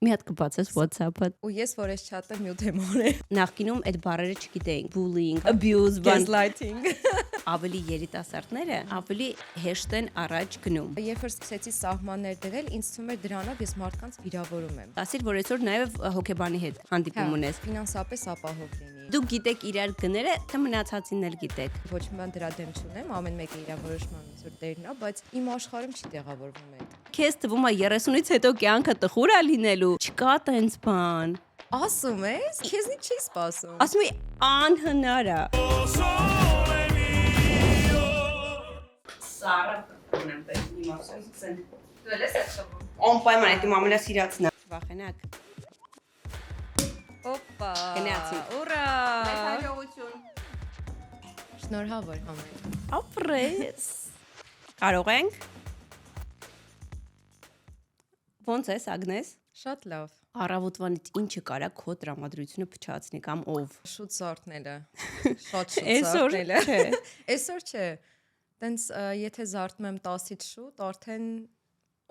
Մի հատ կբացես WhatsApp-ը։ Ու ես որ ես chat-ը mute եմ արել։ Նախկինում այդ բառերը չգիտեինք, bullying, abuse, Gaslighting։ ավելի երիտասարդները ավելի հեշտ են առաջ գնում։ Երբ որ սկսեցի սահմաններ դրել, ինձ թվում էր դրանով ես մարդկանց վիրավորում եմ։ Ասիր, որ այսօր նաև հոգեբանի հետ հանդիպում ունես։ Ֆինանսապես ապահով լինի։ Դուք գիտեք իրար գները, թե մնացածին էլ գիտեք։ Ոչ մի բան դրա դեմ չունեմ, ամեն մեկը իր որոշման ծուր դերն է, բայց իմ աշխարհում չի տեղավորվում այդ։ Քեզ թվում է 30-ից հետո կյանքը տխուր է լինելու։ Չկա տենց բան։ Ասում ես, քեզնի չի սպասում։ Ասում եմ անհնար է։ Սարը ունեմ պես իմ ասեն։ Դու ես ասում։ Անպայման այդ իմ ամենասիրածն է։ Վախենակ։ Օպա։ Գնացի։ Ուրա։ Հաջողություն։ Շնորհավոր համեն։ Ապրես։ Կարող ենք։ Ոնց ես Ագնես։ Շատ լավ։ Առավոտվանից ինչը կարա քո տրամադրությունը փչացնի կամ ով։ Շուտ զարթնելը։ Շատ շուտ Այսօր զարթնելը։ չէ։ Այսօր չէ։ Տենց եթե զարթնում եմ 10-ից շուտ, արդեն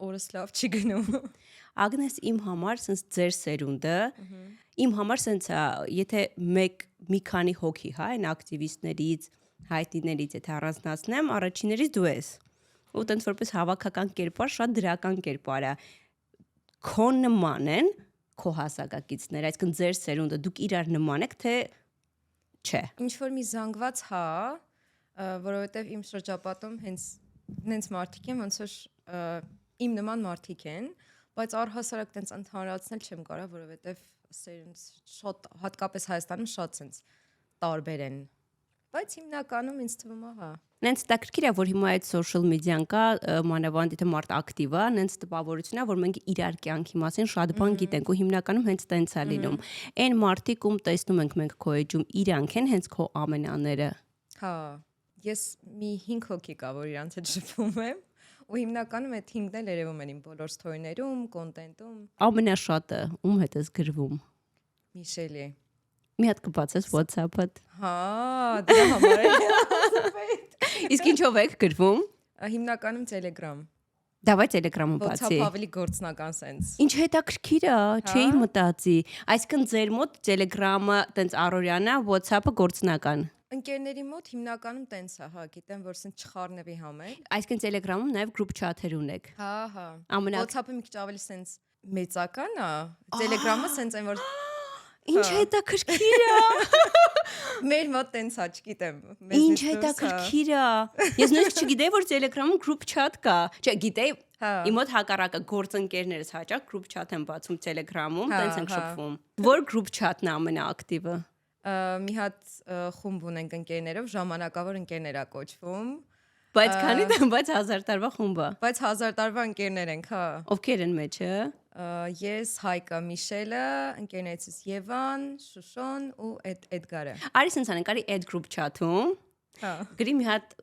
օրս լավ չի գնում։ Ագնես իմ համար sense ձեր սերունդը իմ համար sense եթե մի քանի հոգի հա այն ակտիվիստներից հայտիներից եթե առանձնացնեմ առաջիներից դու ես ու տենց որպես հավաքական կերպար շատ դրական կերպար է քո նման են քո հասակակիցներ այսինքն ձեր սերունդը դուք իրար նման եք թե չէ Ինչ որ մի զանգված հա որովհետև իմ շրջապատում հենց մարդիկ են ոնց որ իմ նման մարդիկ են բայց առհասարակ տենց ընդհանրացնել չեմ կարող որովհետև սերունդ շատ հատկապես Հայաստանում շատ sense տարբեր են բայց հիմնականում ինձ թվում է հա Նենց տակրկիր է որ հիմա այդ social media-ն կա մանավանդ եթե մարդ ակտիվ է նենց տպավորություն է որ մենք իրար կյանքի մասին շատ բան գիտենք ու հիմնականում հենց տենց է լինում այն մարդիկ ում տեսնում ենք մենք քո էջում իրանք են հենց քո ամենաները հա ես մի 5 հոգի կա որ իրանց հետ շփվում եմ ու հիմնականում այդ 5-ն էլ երևում են իմ բոլոր սթորիներում, կոնտենտում։ Ամենաշատը ում հետ ես գրվում։ Միշելի։ Մի հատ կբացես WhatsApp-ը։ Հա, դրա համար է։ Իսկ ինչով եք գրվում։ Հիմնականում Telegram։ Դավայ Telegram-ը բացի։ WhatsApp ավելի գործնական sense։ Ինչ հետաքրքիր է, չէի մտածի։ Այսինքն ձեր մոտ Telegram-ը տենց առօրյան է, WhatsApp-ը գործնական։ Ընկերների մոտ հիմնականում տենց է, հա, գիտեմ, որ սենց չխառնվի համեր։ Այսինքն Telegram-ում նաև group chat-եր ունեք։ Հա, հա։ Ամենա WhatsApp-ը մի քիչ ավելի սենց մեծական է։ Telegram-ը սենց այն որ Ինչ հետաքրքիր է։ մեր մոտ տենց է, չգիտեմ։ Ինչ հետաքրքիր է։ Ես նույնիսկ չգիտեի, որ Telegram-ում group chat կա։ Չէ, գիտեի, իմ մոտ հակառակը գործընկերներս հաճախ group chat են բացում Telegram-ում, տենց են շփվում։ Որ group chat-ն է ամենաակտիվը։ Մի հատ խումբ ունենք ընկերներով, ժամանակավոր ընկերներ է կոչվում։ Բայց քանի դեմ, բայց 1000 տարվա խումբ է։ Բայց 1000 տարվա ընկերներ ենք, հա։ Ովքեր են մեջը։ Ես, Հայկը, Միշելը, ընկերներիցս Եվան, Շուշոն ու Էդգարը։ Արի sense անենք, արի այդ group chat-ում։ Հա։ Գրի մի հատ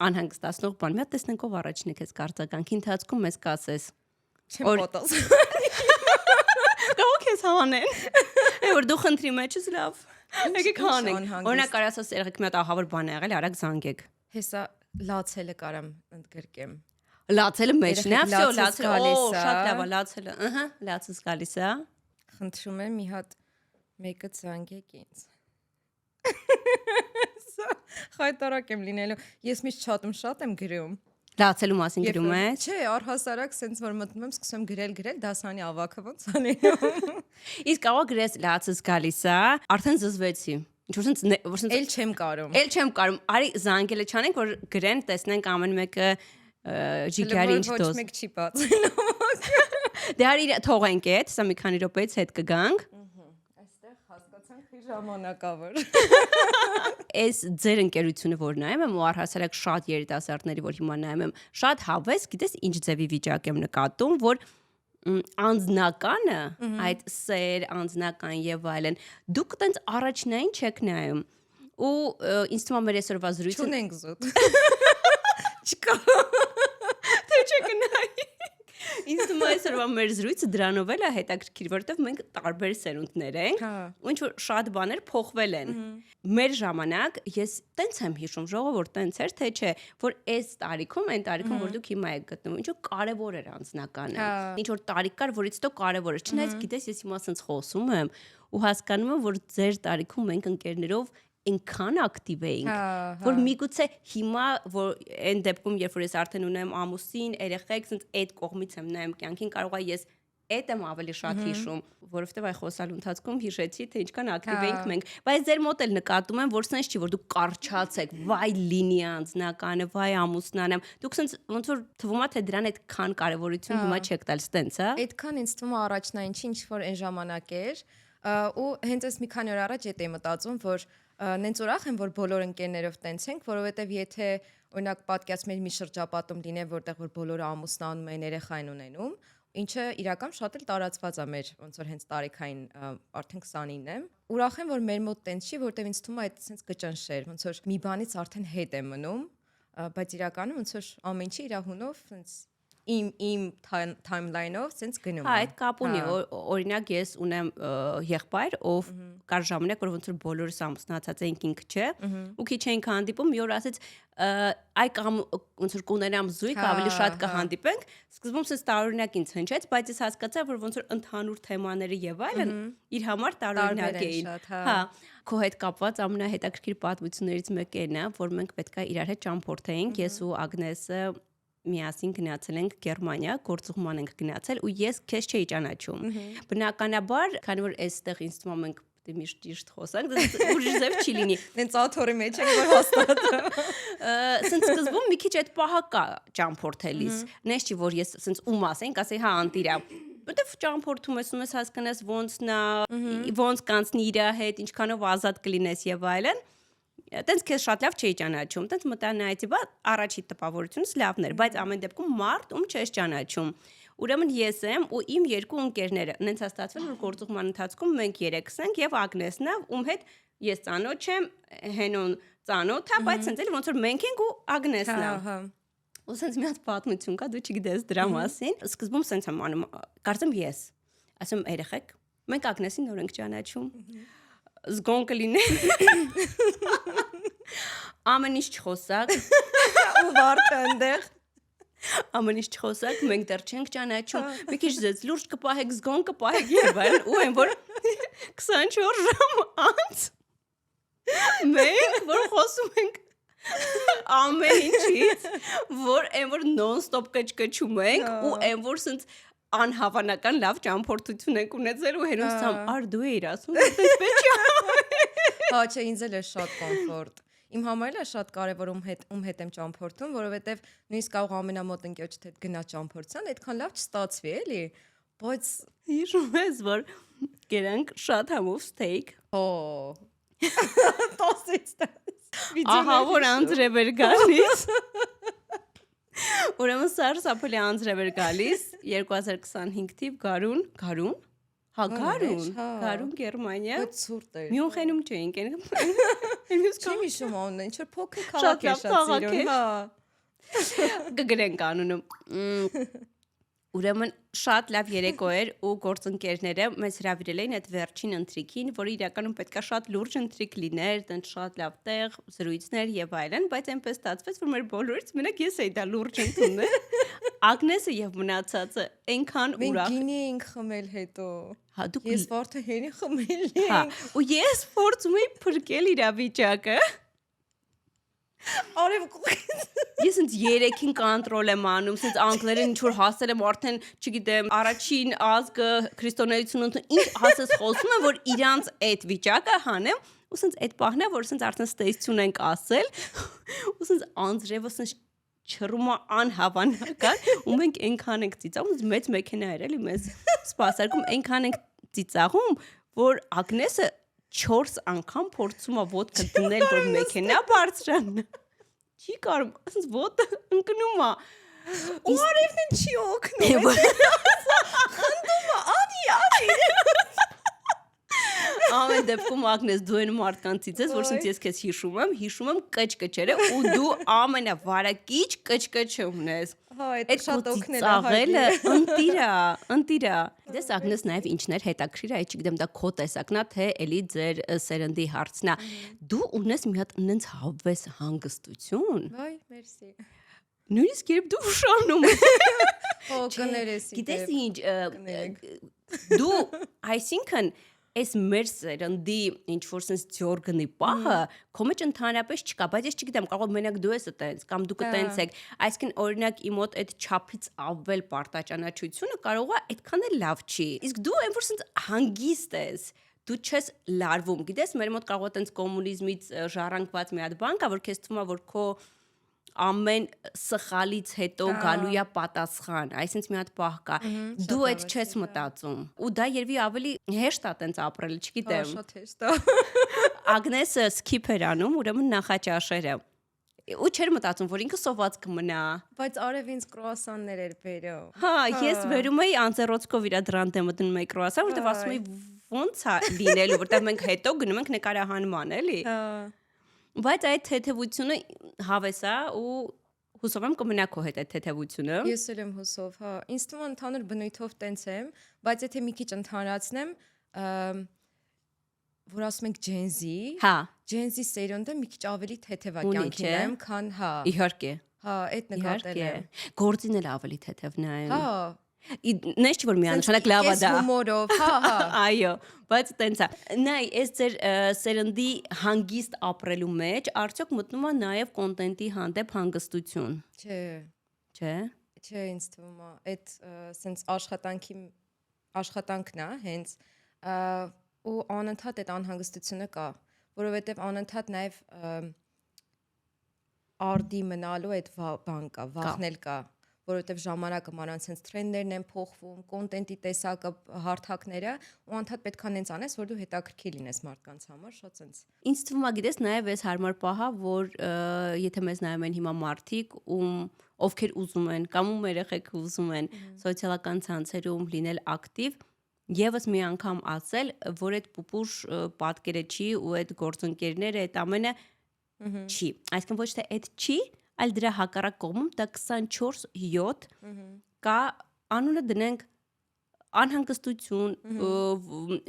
անհանգստացնող բան, մի հատ տեսնենք ով առաջին է քեզ կարծականքի ընթացքում մեզ կասես։ Չեմ պատած։ Կարող ես հանեն։ Է որ դու խնդրի մեջ ես լավ։ Եկեք հանենք։ Օրինակ կարաս ասես երեք մի հատ ահավոր բան է եղել, արագ զանգեք։ Հեսա լացելը կարամ ընդգրկեմ։ Լացելը մեջն է, всё, լացելը։ Օ, լացելը։ շատ լավ է, լացելը։ Ահա, լացս գալիս է։ Խնդրում եմ մի հատ մեկը զանգեք ինձ։ Խայտարակ եմ լինելու։ Ես միշտ chat-ում շատ եմ գրում։ Լացելու մասին գրում ես։ Չէ, առհասարակ սենց որ մտնում եմ, սկսում գրել, դասանի ավակը ոնց անենում։ Իսկ կարող գրես լացս գալիս է, արդեն զզվեցի։ Ինչ որ Էլ չեմ կարում։ Էլ չեմ կարում։ Արի զանգելը չանենք, որ գրեն, տեսնենք ամեն մեկը ջիգարի ինչ դոզ։ Ոչ մեկ չի բացելու։ Դե արի թողենք այդ, սա մի քանի րոպեից հետ կգանք։ Այստեղ հասկացանք ի ժամանակավոր։ Այս ձեր ընկերությունը որ նայում եմ ու առհասարակ շատ երիտասարդների որ հիմա նայում եմ, շատ հավես, գիտես ինչ ձևի վիճակ եմ նկատում, որ անձնականը, այդ սեր, անձնական եւ այլն, դուք տենց առաջնային չեք նայում։ Ու ինձ թվում է մեր այսօրվա զրույցը Չունենք զուտ։ Չկա։ Թե չեք նայի։ Ինձ թվում է այսօրվա մեր զրույցը դրանով էլ է հետաքրքիր, որովհետև մենք տարբեր սերունդներ ենք, ու ինչ որ շատ բաներ փոխվել են։ Մեր ժամանակ ես տենց եմ հիշում, ժողովուրդ տենց էր, թե չէ, որ այս տարիքում, այն տարիքում, որ դուք հիմա եք գտնվում, ինչ որ կարևոր էր անձնականը։ Ինչ որ տարիք կար, որից հետո կարևոր էր։ Չնայած գիտես, ես հիմա ասենց խոսում եմ ու հասկանում եմ, որ ձեր տարիքում մենք ընկերներով այնքան ակտիվ էինք, որ միգուցե հիմա, որ այն դեպքում, երբ որ ես արդեն ունեմ ամուսին, երեխեք, ասենց այդ կողմից եմ նայում կյանքին, կարող է ես այդ եմ ավելի շատ հիշում, որովհետև այ խոսալու ընթացքում հիշեցի, թե ինչքան ակտիվ էինք մենք, բայց ձեր մոտ էլ նկատում եմ, որ սենց չի, որ դուք կարճացեք, վայ լինի անձնականը, վայ ամուսնանամ, դուք սենց ոնց որ թվում է, թե դրան այդքան կարևորություն հիմա չեք տալ, ստենց, հա։ Այդքան ինձ թվում է առաջնային ինչ որ այն ժամանակ էր, ու հենց այս մի քանի օր առաջ էի մտածում, որ նենց ուրախ եմ, որ բոլոր ընկերներով տենց ենք, որովհետև եթե օրինակ պատկերացնենք մի շրջապատում լիներ, որտեղ որ բոլորը ամուսնանում են, երեխա են ունենում, ինչը իրական շատ էլ տարածված է մեր ոնց որ հենց տարիքային արդեն 29 եմ։ Ուրախ եմ, որ մեր մոտ տենց չի, որտեղ ինձ թվում է այդ sense կճնշեր, ոնց որ մի բանից արդեն հետ է մնում, բայց իրականում ոնց որ ամեն ինչի իր հունով sense իմ timeline-ով sense գնում է։ Հա, այդ կապ ունի, օրինակ ես ունեմ եղբայր, ով կար ժամանակ, որ ոնց որ բոլորս ամուսնացած էինք ինքը, չէ, ու քիչ էինք հանդիպում, մի օր ասեց, այ կամ ոնց որ կուներամ զույգ, ավելի շատ կհանդիպենք, սկզբում sense տարօրինակ ինձ հնչեց, բայց ես հասկացա, որ ոնց որ ընդհանուր թեմաները եւ այլն իր համար տարօրինակ էին։ Հա, քո հետ կապված ամենահետաքրքիր պատմություններից մեկն է, որ մենք պետքա իրար հետ ճամփորդեինք, ես ու Ագնեսը միասին գնացել ենք Գերմանիա, գործուղման ենք գնացել ու ես քեզ չէի ճանաչում։ Բնականաբար, քանի որ այստեղ ինձ թվում է մենք միշտ ճիշտ խոսանք, դա ուրիշ ձև չի լինի։ Նենց աթորի մեջ ենք որ հաստատ։ Սենց սկզբում մի քիչ այդ պահը կա ճամփորդելիս։ Նես չի որ ես սենց ում ասենք, ասեի հա անտիրա։ Որտեվ ճամփորդում ես, ունես հասկանաս ոնց կանցնի իր հետ, ինչքանով ազատ կլինես եւ այլն։ Տենց քեզ շատ լավ չէի ճանաչում, տենց մտանայեցի, բա առաջի տպավորությունս լավն էր, բայց ամեն դեպքում մարդ ում չես ճանաչում։ Ուրեմն ես եմ ու իմ երկու ընկերները, նենց հաստատվել որ գործուղման ընթացքում մենք երեքս ենք եւ Ագնեսն է, ում հետ ես ծանոթ եմ, Հենոն ծանոթ է, բայց սենց էլ ոնց որ մենք ենք ու Ագնեսն է։ Հա։ Ու սենց մի հատ պատմություն կա, դու չգիտես դրա մասին։ Սկզբում սենց եմ անում, կարծեմ ես։ Ասում երեխեք, մենք Ագնեսին նոր ենք ճանաչում։ Զգոն կլինի։ Ամեն ինչ չխոսակ Ու վարդը այնտեղ։ Ամեն ինչ չխոսակ, մենք դեռ չենք ճանաչում։ Մի քիչ զեց լուրջ կպահեք, զգոն կպահեք եւ այլն, ու այն որ 24 ժամ անց մենք որ խոսում ենք ամեն ինչից, որ այն որ non-stop կճկճում ենք ու այն որ սենց անհավանական լավ ճամփորդություն ենք ունեցել ու հերոսամ արդու էիր ասում, այդպես չի։ Հա, չէ, ինձ էլ է շատ կոմֆորտ։ Իմ համար էլ է շատ կարևոր ում հետ եմ ճամփորդում, որովհետև նույնիսկ կարող ամենամոտ ընկերոջդ հետ գնա ճամփորդության, այդքան լավ չստացվի, էլի։ Բայց հիշում ես, որ գերանք շատ համով steak։ Օ։ Տասից։ Ահա որ անձրև էր գալիս։ Ուրեմն սարսափելի անձրև էր գալիս 2025 թիվ գարուն։ Հա, գարուն Գերմանիա։ Այդ ցուրտ էր։ Մյունխենում չէինք այն։ Չեմ հիշում անունը, ինչ որ փոքր քաղաք է շատ սիրուն, հա։ Կգրենք անունը։ Ուրեմն շատ լավ երեկո էր ու գործընկերները մեզ հրավիրել էին այդ վերջին ընթրիքին, որը իրականում պետքա շատ լուրջ ընթրիք լիներ, տենց շատ լավ տեղ, զրույցներ եւ այլն, բայց այնպես ստացվեց, որ մեր բոլորից մենակ ես էի դա լուրջ ընդունել։ Ագնեսը եւ մնացածը այնքան ուրախ։ Մենք գինի ենք խմել հետո։ Հա, դուք Ես վարդը հենի խմել ենք։ Հա, ու ես փորձում էի փրկել իրավիճակը։ Արև Ես ինձ 3-ին կոնտրոլ եմ անում, ինձ անգլերեն ինչ որ հասել եմ արդեն, չգիտեմ, առաջին ազգը քրիստոնեությունը ինչ ասես խոսում են, որ իրանց այդ վիճակը հանեմ, ու ինձ այդ պահն է, որ ինձ արդեն ստեյցիոն ենք ասել, ու ինձ անձրևը ինձ չռում է անհավանական, ու մենք այնքան ենք ծիծաղում, ինձ մեծ մեքենա էր էլի մեզ սպասարկում, այնքան ենք ծիծաղում, որ Ագնեսը 4 անգամ փորձում է ոդկա դնել, որ մեքենա բարձրանա։ Չի կարում, ասենց ոդը ընկնում է։ Ու արևն չի օգնում։ Խնդում է, արի։ Ամեն դեպքում Ագնես դու այն մարդկանցից ես, որ ասենց ես քեզ հիշում եմ կճկճերը ու դու ամենավարակիչ կճկճը ունես։ Հա, այդ Այդ շատ քո օգնել է ծաղելը հայտնի։ ընտիրա։ Գիտես Ագնես նաև ինչներ հետաքրիր է, չգիտեմ դա քո տեսակն է, թե էլի ձեր սերնդի հարցն է։ Դու ունես մի հատ նենց հավես հանգստություն։ Վայ, մերսի։ Նույնիսկ երբ դու ուշանում ես։ Օ, կներես։ Գիտես ինչ, դու այսինքն այս մեր սերնդի ինչ որ sense ձորգնի պահը քո մեջ ընդհանրապես չկա, բայց ես չգիտեմ, կարող մենակ դու ես այտենց կամ դուք այտենց եք, այսինքն օրինակ իմ մոտ այդ չափից ավել պարտաճանաչությունը կարող է այդքան էլ լավ չի։ Իսկ դու այն որ sense հանգիստ ես, դու չես լարվում։ Գիտես, մեր մոտ կարող է այտենց կոմունիզմից ժառանգված մի հատ բան կա, որ քեզ թվում է որ քո ամեն սխալից հետո գալու է պատասխան, այսինքն մի հատ պահ կա։ Դու այդ չես մտածում։ Ու դա երևի ավելի հեշտ է տենց ապրել, չգիտեմ։ Շատ հեշտ է։ Ագնեսը skip էր անում, ուրեմն նախաճաշերը։ Ու չէր մտածում, որ ինքը սոված կմնա։ Բայց արև ինձ կրուասաններ էր բերում։ Հա, ես վերում էի անձեռոցկով իր դրան դեմը դնում էի կրուասան, որտեվ ասում էի ոնց է լինելու, որտեվ մենք հետո գնում ենք նկարահանման, էլի։ Հա։ Բայց այդ թեթևությունը հավես է ու հուսով եմ կմնա քո հետ այդ թեթևությունը։ Ես էլ եմ հուսով, հա։ Ինձ թվում է ընդհանուր բնույթով տենց եմ, բայց եթե մի քիչ ընդհանրացնեմ, որ ասում ենք Gen Z, Հա, Gen Z սերունդը մի քիչ ավելի թեթև է Ունի, կյանքին չէ՞։ նայում, քան հա։ իհարկե, Հա, այդ նկատել իհարկե։ եմ։ Գործին էլ ավելի թեթև նայում։ Հա։ Նես չի որ միանշանակ լավ է դա։ Հումորով, հա, հա։ Այո, բայց տենց է։ Նայ, այս ձեր սերնդի հանգիստ ապրելու մեջ արդյոք մտնում է նաև կոնտենտի հանդեպ հանգստություն, Չէ, չէ՞։ չէ, ինձ թվում է, այդ սենց աշխատանքն է, հենց ու անընդհատ այդ անհանգստությունը կա, որովհետև անընդհատ նաև արդի մնալու այդ բան կա, վախնել կա, որովհետև ժամանակը մանավանդ sense տրենդերն են փոխվում, կոնտենտի տեսակը, հարթակները, ու անդադ պետք է նենց անես, որ դու հետաքրքիր լինես մարդկանց համար, շատ sense։ Ինձ թվում է, գիտես, նաև այս հարմար պահա, որ եթե մեզ նայում են հիմա մարդիկ, ովքեր ուզում են կամ ում երեխեք ուզում են սոցիալական ցանցերում լինել ակտիվ, Եվս մի անգամ ասել, որ այդ պուպուշ պատկերը չի ու այդ գործընկերները այդ ամենը չի։ Այսինքն ոչ թե այդ չի, այլ դրա հակառակ կողմում դա 24/7 կա անունը դնենք անհանգստություն,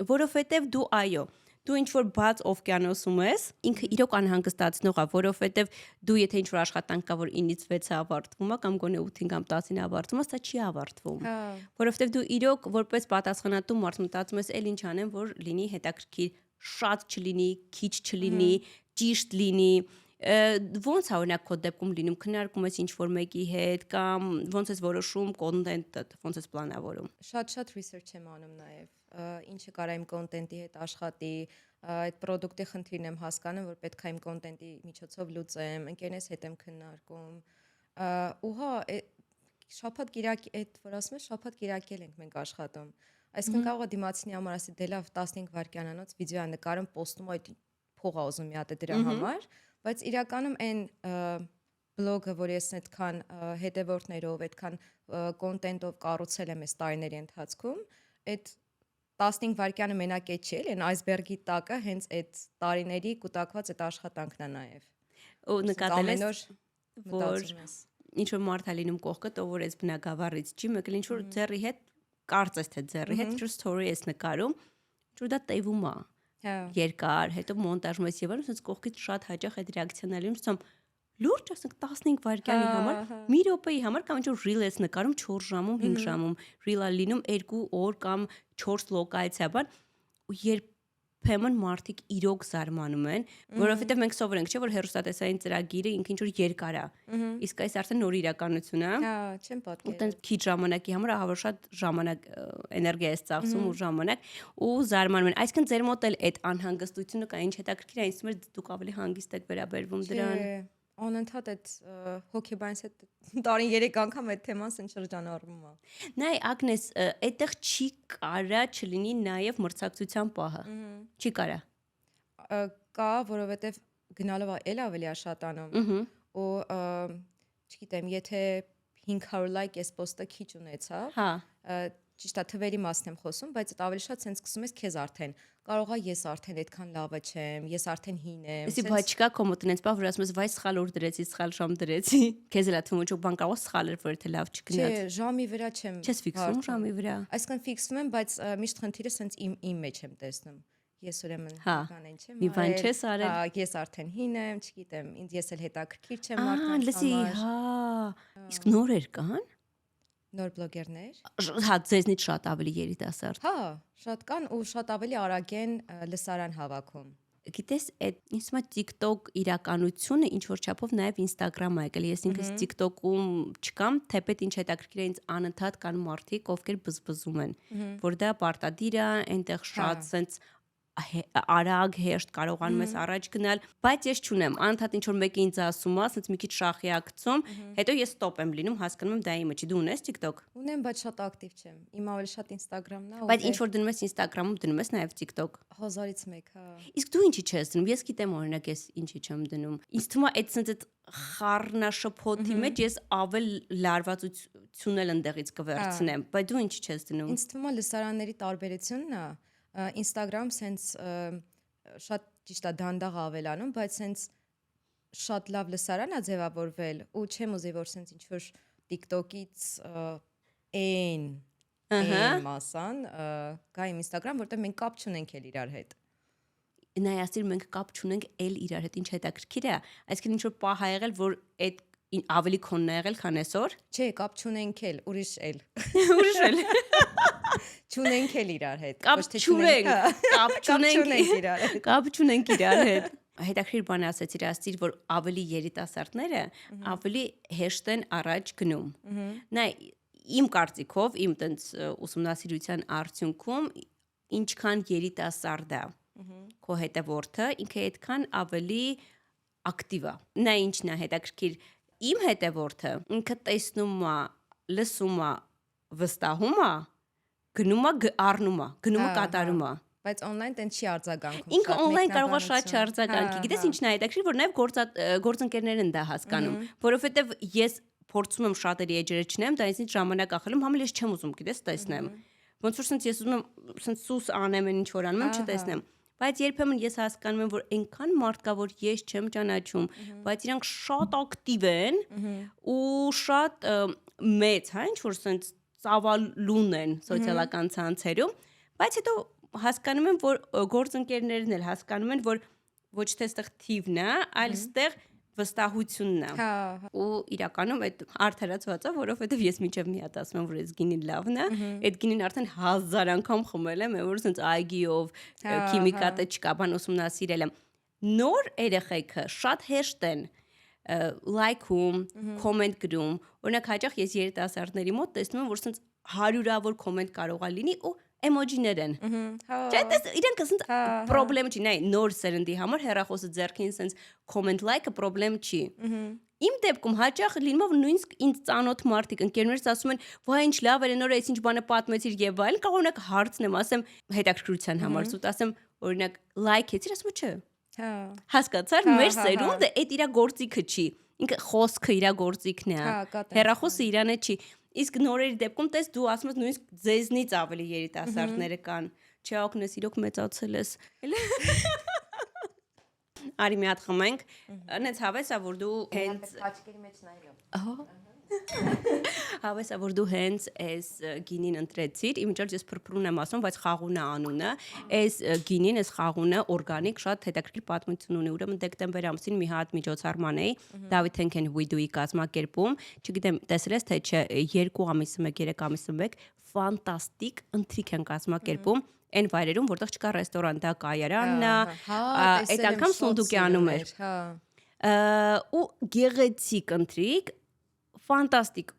որովհետև դու այո, դու ինչ որ բաց օվկիանոսում ես, ինքը իրոք անհանգստացնող է, որովհետև դու եթե ինչ որ աշխատանք կա, որ 9-ից 6-ը ավարտվում է կամ գոնե 8-ին կամ 10-ին ավարտվում է, սա չի ավարտվում։ Որովհետև դու իրոք որպես պատասխանատու մարդ մտածում ես, էլ ինչ անեմ, որ լինի հետաքրքիր, շատ չլինի, քիչ չլինի, ճիշտ լինի, ոնց է օրինակ քո դեպքում լինում, քննարկում ես ինչ որ մեկի հետ կամ ոնց ես որոշում կոնտենտը, ոնց ես պլանավորում։ Շատ research եմ անում նաև, ինչը կարա իմ կոնտենտի հետ աշխատի, այդ product-ի խնդիրն եմ հասկանում, որ պետք է իմ կոնտենտի միջոցով լուծեմ, ընկերներս հետ եմ քննարկում, ու հա շաբաթ կիրակի այդ որ ասում ես շաբաթ կիրակել ենք մենք աշխատում։ Այսինքն կարող է դիմացինի համար ասի դե լավ 15 վայրկյանանոց վիդեո նկարում post-ում այդ փող ա ուզում մի հատ դրա համար, բայց իրականում այն բլոգը, որ ես այդքան հետևորդներով, այդքան կոնտենտով կառուցել եմ այս տարիների ընթացքում, այդ 15 վայրկյանը մենակ է չի, այն այսբերգի տակը հենց այդ տարիների կուտակված այդ աշխատանքն է նաև։ Ու նկատել ես, որ մտածում ես։ ինչ որ մարդ է լինում կողքը, ով որ այս բնակավարից չի, մեկ էլ ինչ որ ձեռի հետ կարծես թե ձեռի հետ ինչ որ story ես նկարում, ինչ որ դա տևում է։ Հա։ Երկար, հետո մոնտաժում ես եւ այլն, ասես կողքից շատ հաճախ այդ ռեակցիան ալում, ասում լուրջ ասենք 15 վայրկյանի համար, մի րոպեի համար կամ ինչ որ reel ես նկարում 4 ժամում, 5 ժամում, reel-ա լինում 2 օր կամ 4 լոկացիա բան, ու երբեմն մարդիկ իրոք զարմանում են, որովհետեւ մենք սովոր ենք, չէ՞ որ հեռուստատեսային ծրագիրը ինքը ինչ որ երկար է։ Իսկ այս արդեն նոր իրականություն է։ Հա, չեմ Ու պատկերացնում։ տենց քիչ ժամանակի համար ահավոր շատ ժամանակ էներգիա է ծախսում ու ժամանակ ու զարմանում են։ Այսինքն ձեր մոտ էլ այդ անհանգստությունը կա, ինչ հետաքրքիր է, ինձ թվում է դուք ավելի հանգիստ եք վերաբերվում դրան։ Անընդհատ այդ հոգեբանից հետ տարին 3 անգամ այդ թեման սեն շրջանառվում է։ Նայ, Ագնես, այդտեղ չի կարա չլինի նաև մրցակցության պահը։ Չի կարա։ Կա, որովհետև գնալով էլ ավելի աշատանում ու չգիտեմ, եթե 500 լայք էս պոստը քիչ ունեցավ, Հա։ ճիշտ է թվերի մասն եմ խոսում, բայց այդ ավելի շատ sense սկսում ես քեզ արդեն։ Կարողա ես արդեն այդքան լավը չեմ, ես արդեն հին եմ։ Էսի բա չկա կոմոտնից բա որ ասում ես վայ սխալ օր դրեցի, սխալ ժամ դրեցի։ Քեզ էլ է թվում որ բան կարող սխալ էր որ թե լավ չգնաց։ Չէ, ժամի վրա չեմ։ Չես ֆիքսում ժամի վրա։ Այսինքն ֆիքսում եմ, բայց միշտ խնդիրը sense իմ մեջ եմ տեսնում։ Ես ուրեմն բան չեմ մի բան չես արել։ Հա, ես արդեն հին եմ, չգիտեմ, ինձ ես էլ հետաքրքիր չեմ մարդկանց համար։ Հա, իսկ նորեր կան։ Նոր բլոգերներ։ Հա, ձեզնից շատ ավելի երիտասարդ։ Հա, շատ կան ու շատ ավելի արագ են լսարան հավաքում։ Գիտես, այդ ինձ մոտ TikTok իրականությունը ինչ որ չափով նաև Instagram-ը եկել։ Ես ինքս TikTok-ում չկամ, թեպետ ինչ հետաքրքիր է ինձ անընդհատ կան մարդիկ, ովքեր բզբզում են, որ դա պարտադիր է, այնտեղ շատ sense արագ հեշտ կարողանում ես առաջ գնալ, բայց ես չունեմ, անընդհատ ինչ որ մեկը ինձ ասում է, ասենց մի քիչ շախի ակցում, հետո ես ստոպ եմ լինում, հասկանում եմ դա իմը չի, դու ունես TikTok։ Ունեմ, բայց շատ ակտիվ չեմ։ Իմ ավելի շատ Instagram-ն է։ Բայց ինչ որ դնում ես Instagram-ում, դնում ես նաև TikTok։ 1000-ից 1, հա։ Իսկ դու ինչի՞ չես դնում։ Ես գիտեմ օրինակ ես ինչի չեմ դնում։ Ինձ թվում է այդ sense այդ խառնաշփոթի մեջ ես ավել լարվածություն էլ ընդեղից կվերցնեմ, բայց դու ինչի չես դնում։ Ինձ թվում է լսարանների տարբերությունն է Instagram sense շատ ճիշտ է դանդաղ ավելանում, բայց sense շատ լավ լսարան է ձևավորվել ու չեմ ուզի որ sense ինչ որ TikTok-ից այն մասան գա իմ Instagram, որտեղ մենք կապ չունենք էլ իրար հետ։ Նայածիր մենք կապ չունենք էլ իրար հետ, ինչ հետաքրքիր է, այսինքն ինչ որ պահ ա եղել, որ այդ ավելի քոնն ա եղել, քան այսօր։ Չէ, կապ չունենք էլ, ուրիշ էլ։ Ուրիշ էլ։ Չունենք էլ իրար հետ։ Կապ չունենք, կապ չունենք իրար հետ։ Կապ չունենք իրար հետ։ Հետաքրքիր բան ասացիր, ասացիր, որ ավելի երիտասարդները ավելի հեշտ են առաջ գնում։ Նա իմ կարծիքով, իմ տենց ուսումնասիրության արդյունքում ինչքան երիտասարդ է քո հետևորդը, ինքը այդքան ավելի ակտիվ է։ Նա ինչն է հետաքրքիր, իմ հետևորդը ինքը տեսնում է, լսում է, վստահում է, գնում է, առնում է, գնում է, կատարում է։ Բայց on-line տեն չի արձագանքում։ Ինքը on-line կարող է շատ չարձագանքի։ Գիտես ինչն է հետաքրքիր, որ նաև գործընկերներն են դա հասկանում, որովհետև ես փորձում եմ շատերի էջերը չնեմ, դա ինձնից ժամանակ ախելում, համել ես չեմ ուզում, գիտես, տեսնեմ։ Ոնց որ sense ես ուզում եմ sense սուս անեմ, ինչ որ անում եմ, չտեսնեմ։ Բայց երբեմն ես հասկանում եմ, որ այնքան մարդ կա, որ ես չեմ ճանաչում, բայց իրանք շատ ակտիվ են ու շատ մեծ, հա, ինչ որ sense ծավալուն են սոցիալական ցանցերում, բայց հետո հասկանում եմ, որ գործընկերներն էլ հասկանում են, որ ոչ թե այստեղ թիվն է, այլ այստեղ վստահությունն է։ Ու իրականում այդ արդարացված է, որովհետև ես մինչև մի հատ ասում եմ, որ այս գինին լավն է, այդ գինին արդեն 1000 անգամ խմել եմ, որ sense այգիով, քիմիկատը չկա, բան ուսումնասիրել եմ։ Նոր երեխեքը շատ հեշտ են լայքում, կոմենտ գրում։ Օրինակ հաճախ ես երիտասարդների մոտ տեսնում եմ, որ sense 100-ավոր կոմենտ կարող է լինի ու էմոջիներ են։ Չէ՞, իրենք ասեն պրոբլեմ չի, նայ նոր սերնդի համար հեռախոսը ձեռքին sense comment like-ը պրոբլեմ չի։ Իմ դեպքում հաճախ լինում է նույնիսկ ինձ ծանոթ մարդիկ ընկերներս ասում են, «Վայ, ինչ լավ էր, նոր այս ինչ բանը պատմեցիր» եւ այլն, կարող օրինակ հարցնեմ, ասեմ հետաքրքրության համար, սուտ ասեմ, օրինակ like-եցիր, ասում չէ։ Հասկացար, մեր սերունդը այդ իր գործիքը չի։ Ինքը խոսքը իր գործիքն է։ Հեռախոսը իրանը չի։ Իսկ նորերի դեպքում տես դու ասում ես նույնիսկ ձեզնից ավելի երիտասարդները կան։ Չէ, օգնես, իրոք մեծացել ես։ Արի մի հատ խմենք։ Այնց հավես է որ դու հենց աչքերի մեջ նայելով։ Հավես է որ դու հենց այս գինին ընտրեցիր, իմիջիայլ ես փրփրուն եմ ասում, բայց խաղունը անունը, այս գինին, այս խաղունը օրգանիկ շատ հետաքրքիր պատմություն ունի։ Ուրեմն դեկտեմբեր ամսին մի հատ միջոցառման էի David Henken Widow-ի կազմակերպում, չգիտեմ, տեսել ես թե չէ, 2 ամիս 1, 3 ամիս 1 ֆանտաստիկ ընթրիք են կազմակերպում այն վայրերում, որտեղ չկա ռեստորան, դա կայարանն է, այդ անգամ Սունդուկյանում էր։ Ու գեղեցիկ ընթրիք, ֆանտաստիկ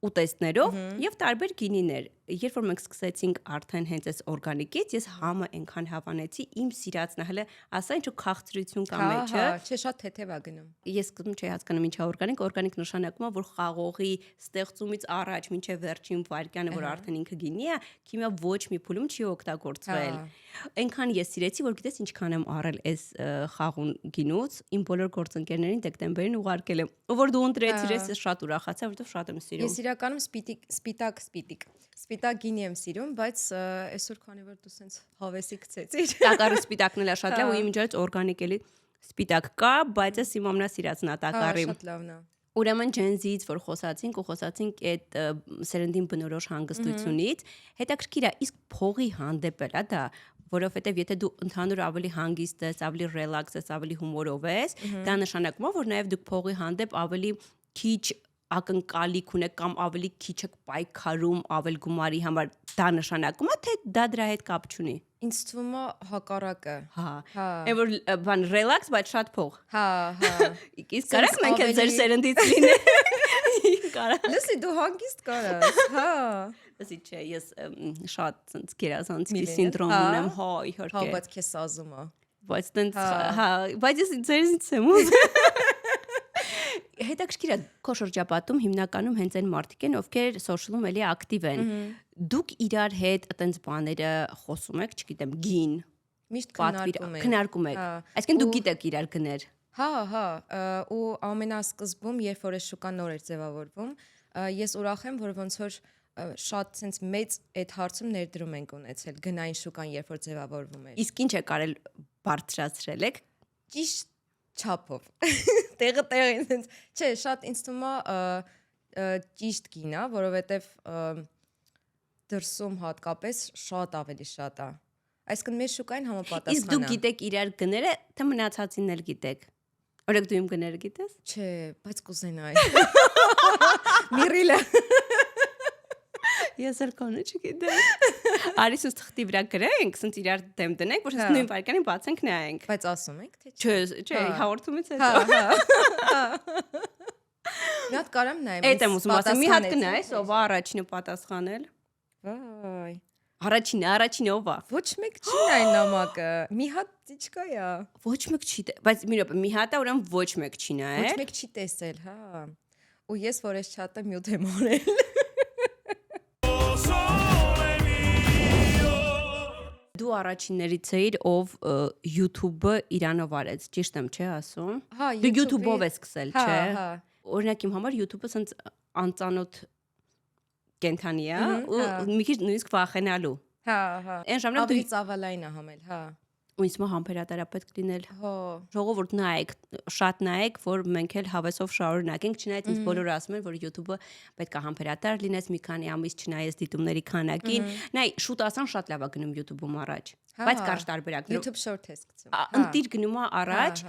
ուտեստներով եւ տարբեր գինիներ։ Երբ որ մենք սկսեցինք արդեն հենց այս օրգանիկից, ես համը այնքան հավանեցի, իմ սիրածն է, հələ ասա ինչու քաղցրություն կա մեջը։ Չէ, շատ թեթև է գնում։ Ես սկզբում չի հասկանում ինչ է օրգանիկ, օրգանիկ նշանակում է, որ խաղողի ստեղծումից առաջ մինչև վերջին վայրկյանը, որ արդեն ինքը գինի է, քիմիա ոչ մի փուլում չի օգտագործվել։ Այնքան ես սիրեցի, որ գիտես ինչքան եմ առել այս խաղուն գինուց, իմ բոլոր գործընկերներին դեկտեմբերին ուղարկել եմ։ Ու որ դու ընտրեցիր, ես շատ ուրախացա, որովհետև շատ եմ սիրում։ Ես իրականում Սպիտակ գինի եմ սիրում, բայց այսօր քանի որ դու սենց հավեսի գցեցիր։ Տակառի սպիտակն էլ է շատ լավ ու իմ ջրից օրգանիկ էլի սպիտակ կա, բայց ես իմ ամենասիրածն է տակառի։ Շատ լավն է։ Ուրեմն Gen-Z-ից որ խոսացինք այդ սերնդին բնորոշ հանգստությունից, հետաքրքիր է, իսկ փողի հանդեպ էլ է դա, որովհետև եթե դու ընդհանուր ավելի հանգիստ ես, ավելի ռելաքս ես, ավելի հումորով ես, դա նշանակում է, որ նաև դուք փողի հանդեպ ավելի քիչ ակնկալիք ունեք կամ ավելի քիչ եք պայքարում ավել գումարի համար, դա նշանակում է, թե դա դրա հետ կապ չունի։ Ինձ թվում է հակառակը։ Հա։ Այն որ բան ռելաքս, բայց շատ փող։ Հա։ Իսկ կարաք մենք էլ ձեր սերնդից լինենք։ Կարա։ Լսի, դու հանգիստ կարաս։ Հա։ Լսի, չէ, ես շատ ցած գերազանցքի սինդրոմ ունեմ, հա, իհարկե։ Հա, բայց քեզ սազում է։ Բայց տենց, հա, բայց ես ձերից եմ ուզում։ Հետաքրքիր է քո շրջապատում հիմնականում հենց այն մարդիկ են, ովքեր սոցիալում էլի ակտիվ են։ Դուք իրար հետ այտենց բաները խոսում եք, չգիտեմ, գին, միշտ քննարկում եք։ Այսինքն դուք գիտեք իրար գներ։ Հա, ու ամենասկզբում, երբ որ այս շուկան նոր էր ձևավորվում, ես ուրախ եմ, որ ոնց որ շատ sense մեծ այդ հարցում ներդրում ենք ունեցել գնային շուկան, երբ որ ձևավորվում էր։ Իսկ ինչ է կարել բարձրացրել եք։ Ճիշտ չափով։ Տեղը sense, չէ, շատ ինձ թվում է ճիշտ գին է, որովհետև դրսում հատկապես շատ ավելի շատ է։ Այսինքն մեր շուկային համապատասխան է։ Իսկ դուք գիտեք իրար գները, թե մնացածին էլ գիտեք։ Օրինակ դու իմ գները գիտես։ Չէ, բայց կուզենայի։ Միրիլը։ Ես էլ կոնը չգիտեմ։ Արի սուս թղթի վրա գրենք, սենց իրար դեմ դնենք, որ նույն վարկանին բացենք նայենք։ Բայց ասում եք, թե չէ։ Չէ, հաղորդումից հետո։ Մի հատ կարամ նայեմ։ Էդ եմ ուզում ասեմ, մի հատ կնայես, ով է առաջինը պատասխանել։ Վայ։ Առաջինը ով է։ Ոչ մեկ չի նայ նամակը։ Մի հատ չկա է։ Ոչ մեկ չի, բայց մի րոպե, մի հատ է, ուրեմն ոչ մեկ չի նայել։ Ոչ մեկ չի տեսել, հա։ Ու ես որ ես չաթը մյուտ եմ արել։ Դու առաջիններից էիր, ով YouTube-ը իրանով արեց, ճիշտ եմ, չէ՞ ասում։ Հա, դու YouTube-ով ես սկսել, չէ։ Հա։ Օրինակ իմ համար YouTube-ը սենց անծանոթ կենթանի է ու մի քիչ նույնիսկ վախենալու։ Հա։ Այն ժամանակ ավելի ծավալային է համել, հա։ ու ինձ մա համբերատար պետք լինել։ Հա։ Ժողովուրդ նայեք, շատ նայեք, որ մենք էլ հավեսով շարունակենք, չնայած ինձ բոլորը ասում են, որ YouTube-ը պետք է համբերատար լինես, մի քանի ամիս չնայես դիտումների քանակին։ Նայ, շուտ ասան շատ լավ է գնում YouTube-ում առաջ։ Բայց կարճ տարբերակ։ YouTube short է սկսում։ Ընտիր գնում է առաջ,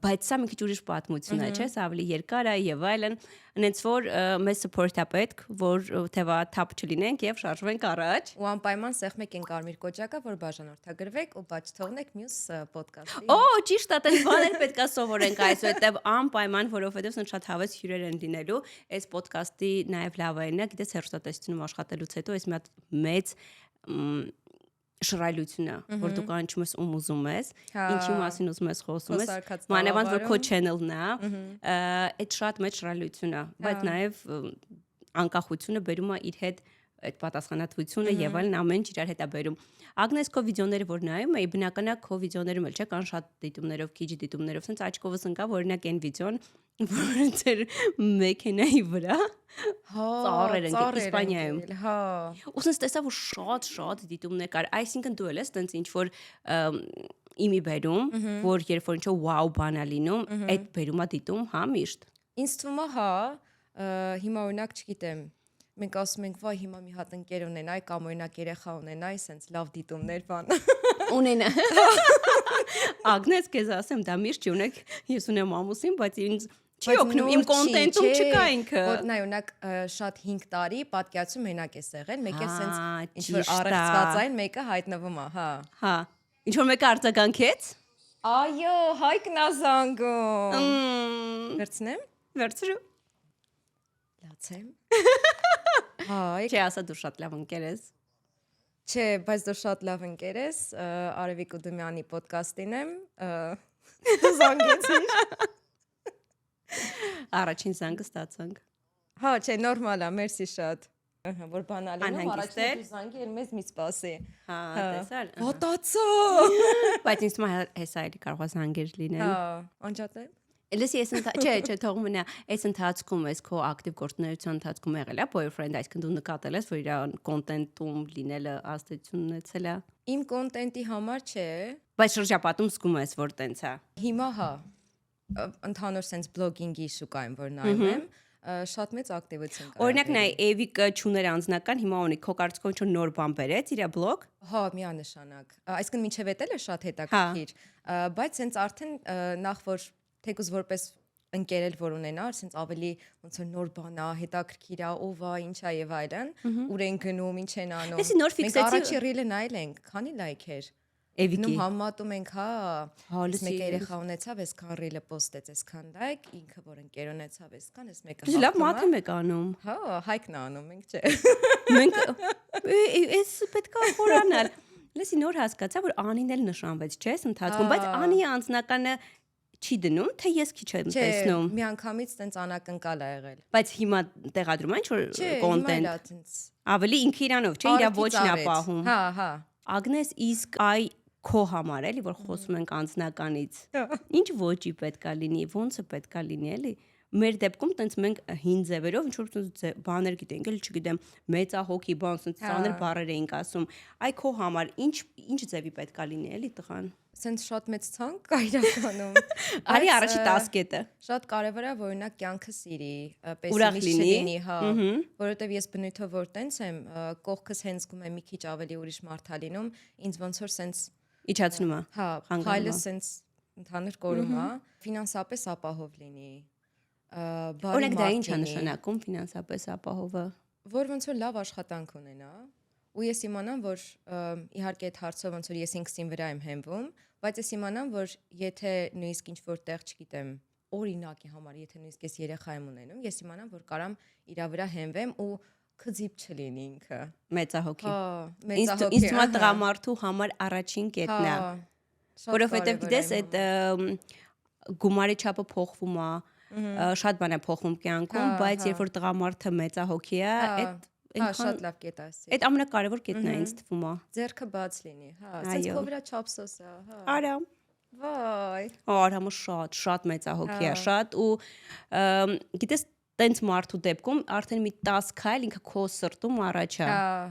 բայց սա մի քիչ ուրիշ պատմություն է, չէ՞, սա ավելի երկար է եւ այլն։ Այնց որ մեզ support է պետք, որ թեվա թափ չլինենք եւ շարժվենք առաջ։ Ու անպայման սեղմեք են կարմիր կոճակը, որ բաժանորդագրվեք ու բաց թողնեք մյուս ոդկասթի։ Օ, ճիշտ է, այդպես բաներ պետք է սովորենք այսուհետեւ անպայման, որովհետեւ սա շատ հավես հյուրեր են լինելու։ Այս ոդկասթի նաեւ լավայինն է, գիտես հերոստատեսությունում աշխատելուց հետո այս մի հատ մեծ շռայլությունը, որ դու կանչում ես ում ուզում ես, ինչի մասին ուզում ես խոսում ես, մանավանդ որ քո channel-ն է, այդ շատ մեծ շռայլություն է, բայց նաև անկախությունը բերում է իր հետ այդ պատասխանատվությունը եւ այլն ամեն ինչ իրար հետ է բերում։ Ագնես քո վիդեոները որ նայում էի, բնականա քո վիդեոներում էլ չէ, կան շատ դիտումներով, քիչ դիտումներով, sense աչքովս ընկա, որ օրինակ այն վիդեոն, որ ձեր մեքենայի վրա ծառեր են Իսպանիայում։ Հա։ Ու sense տեսա որ շատ դիտումներ կար, այսինքն դու էլ ես sense ինչ որ իմի բերում, որ երբ որ ինչ-որ վաու բան է լինում, այդ բերումա դիտում, հա, միշտ։ Ինձ թվում է, հա, հիմա օրինակ չգիտեմ, մենք ասում ենք, վայ, հիմա մի հատ ընկեր ունենայ կամ օրինակ երեխա ունենայ, սենց լավ դիտումներ բան։ Ունենա։ Ագնես, քեզ ասեմ, դա միշտ չի ունեք, ես ունեմ ամուսին, բայց ինձ չի օգնում, իմ կոնտենտում չկա ինքը։ Որ նայ, օրինակ շատ 5 տարի պատկերացում մենակ է եղել, մեկը սենց ինչ որ առեղծված այն, մեկը հայտնվում է, հա։ Հա։ Ինչ որ մեկը արձագանքեց։ Այո, Հայկն է զանգում։ Վերցնեմ։ Վերցրու։ Լացեմ։ Հայկ։ Չէ, ասա դու շատ լավ ընկեր ես։ Չէ, բայց դու շատ լավ ընկեր ես, Արևիկ Ուդումյանի ոդկասթին եմ, դու զանգեցիր։ Առաջին զանգը ստացանք։ Հա, չէ, նորմալ է, մերսի շատ։ Որ բանալին առաջին դու զանգի էլ մեզ մի սպասի։ Հա, տեսար։ Ոտացա։ Բայց ինձ թվում է հեսա էլի կարող է զանգեր լինել։ Հա, անջատեմ։ Լսի, չէ, թողում մնա, այս ընթացքում ես քո ակտիվ գործունեության ընթացքում եղել է boyfriend, այսինքն դու նկատել ես, որ իր կոնտենտում լինելը ազդեցություն ունեցել է։ Իմ կոնտենտի համար չէ, Բայց շրջապատում զգում ես, որ տենց է։ հիմա հա ընդհանուր sense բլոգինգի շուկայում որ նայում եմ, շատ մեծ ակտիվություն կա։ Օրինակ նայ Էվիկը ճուներ անձնական հիմա ունի քո կարծիքով ինչ նոր բան բերեց իր բլոգ։ Հա, միանշանակ։ Այսինքն մինչև էտել է շատ հետաքրքիր, բայց sense արդեն նախ որ թեկուզ որպես ընկերել որ ունենար, sense ավելի ոնց որ նոր բան է, հետաքրքիր է, ով է, ինչ է եւ այլն, ուր են գնում, ինչ են անում։ Էսի նոր Մենք առաջի ռիլը նայել ենք, քանի լայք էր։ Էվիկի։ Նույն համատում ենք, հա, լսի, մեկ երեխա ունեցավ, այսքան ռիլը post-եց, այսքան լայք, ինքը որ ընկեր ունեցավ, այսքան, այս մեկը Դու լավ մաթեմ եք անում։ Հա, հայկն է անում, մենք չէ։ Մենք էս պետքա խորանալ։ Լսի նոր հասկացա, որ Անին էլ նշանվեց, չէ՞, ընթացքում, բայց Անի անձնականը չի դնում, թե ես քիչ եմ տեսնում։ Միանգամից տենց անակնկալ ա եղել։ Բայց հիմա տեղադրում են ինչ-որ կոնտենտ։ Չէ, տենց Ավելի ինքը իրանով, չէ, իր ոչն է պահում։ Հա, հա։ Ագնես, իսկ այ քո համար էլի, որ խոսում ենք անձնականից։ Ինչ ոճի պետքա լինի, ոնց է պետքա լինի, էլի։ Մեր դեպքում տենց մենք հին ձևերով ինչ որ բաներ գիտենք, էլի չգիտեմ, մեծահոգի բան, տենց ծանր բառեր էինք ասում։ Այ քո համար ինչ ձևի պետքա լինի, էլի տղան։ Սենց շատ մեծ ցանկ կա իրականում։ Արի առաջի 10 կետը։ Շատ կարևոր է որ օրինակ կյանքը սիրի, Ուրախ պեսիմիստ չլինի, հա, որովհետև ես բնույթով որ տենց եմ, կողքս հենց գում եմ մի քիչ ավելի ուրիշ մարդ ա լինում, ինձ ոնց որ սենց Իջացնում է։ հա, հայլը սենց ընդհանուր կորում է, ֆինանսապես ապահով լինի։ Օրինակ դա ինչ է նշանակում ֆինանսապես ապահովը։ Որ ոնց որ լավ աշխատանք ունենա, ու ես իմանամ, որ իհարկե այդ հարցով ոնց որ ես ինքսին վրա եմ հենվում, բայց ես իմանամ, որ եթե նույնիսկ ինչ որ տեղ չգիտեմ, օրինակի համար, եթե նույնիսկ ես երեխա եմ ունենում, ես իմանամ, որ կարամ իրա վրա հենվեմ ու քծիպ չլինի ինքը։ Մեծահոգի։ Հա, մեծահոգի։ Ինձ թվում է տղամարդու համար առաջին կետն է։ Որովհետև գիտես, այդ գումարի չափը փոխվում է, շատ բան է փոխվում կյանքում, բայց երբ որ տղամարդը մեծահոգի է, այդ Հա, շատ լավ կետ ասի։ Այդ ամենակարևոր կետն է ինձ թվում է։ Ձեռքը բաց լինի, հա, ասես քո վրա չափսոս է, հա։ Արա։ Վայ։ Արամը շատ մեծահոգի է, շատ ու գիտես տենց մարդու դեպքում արդեն մի 10 քայլ ինքը քո սրտում առաջ է,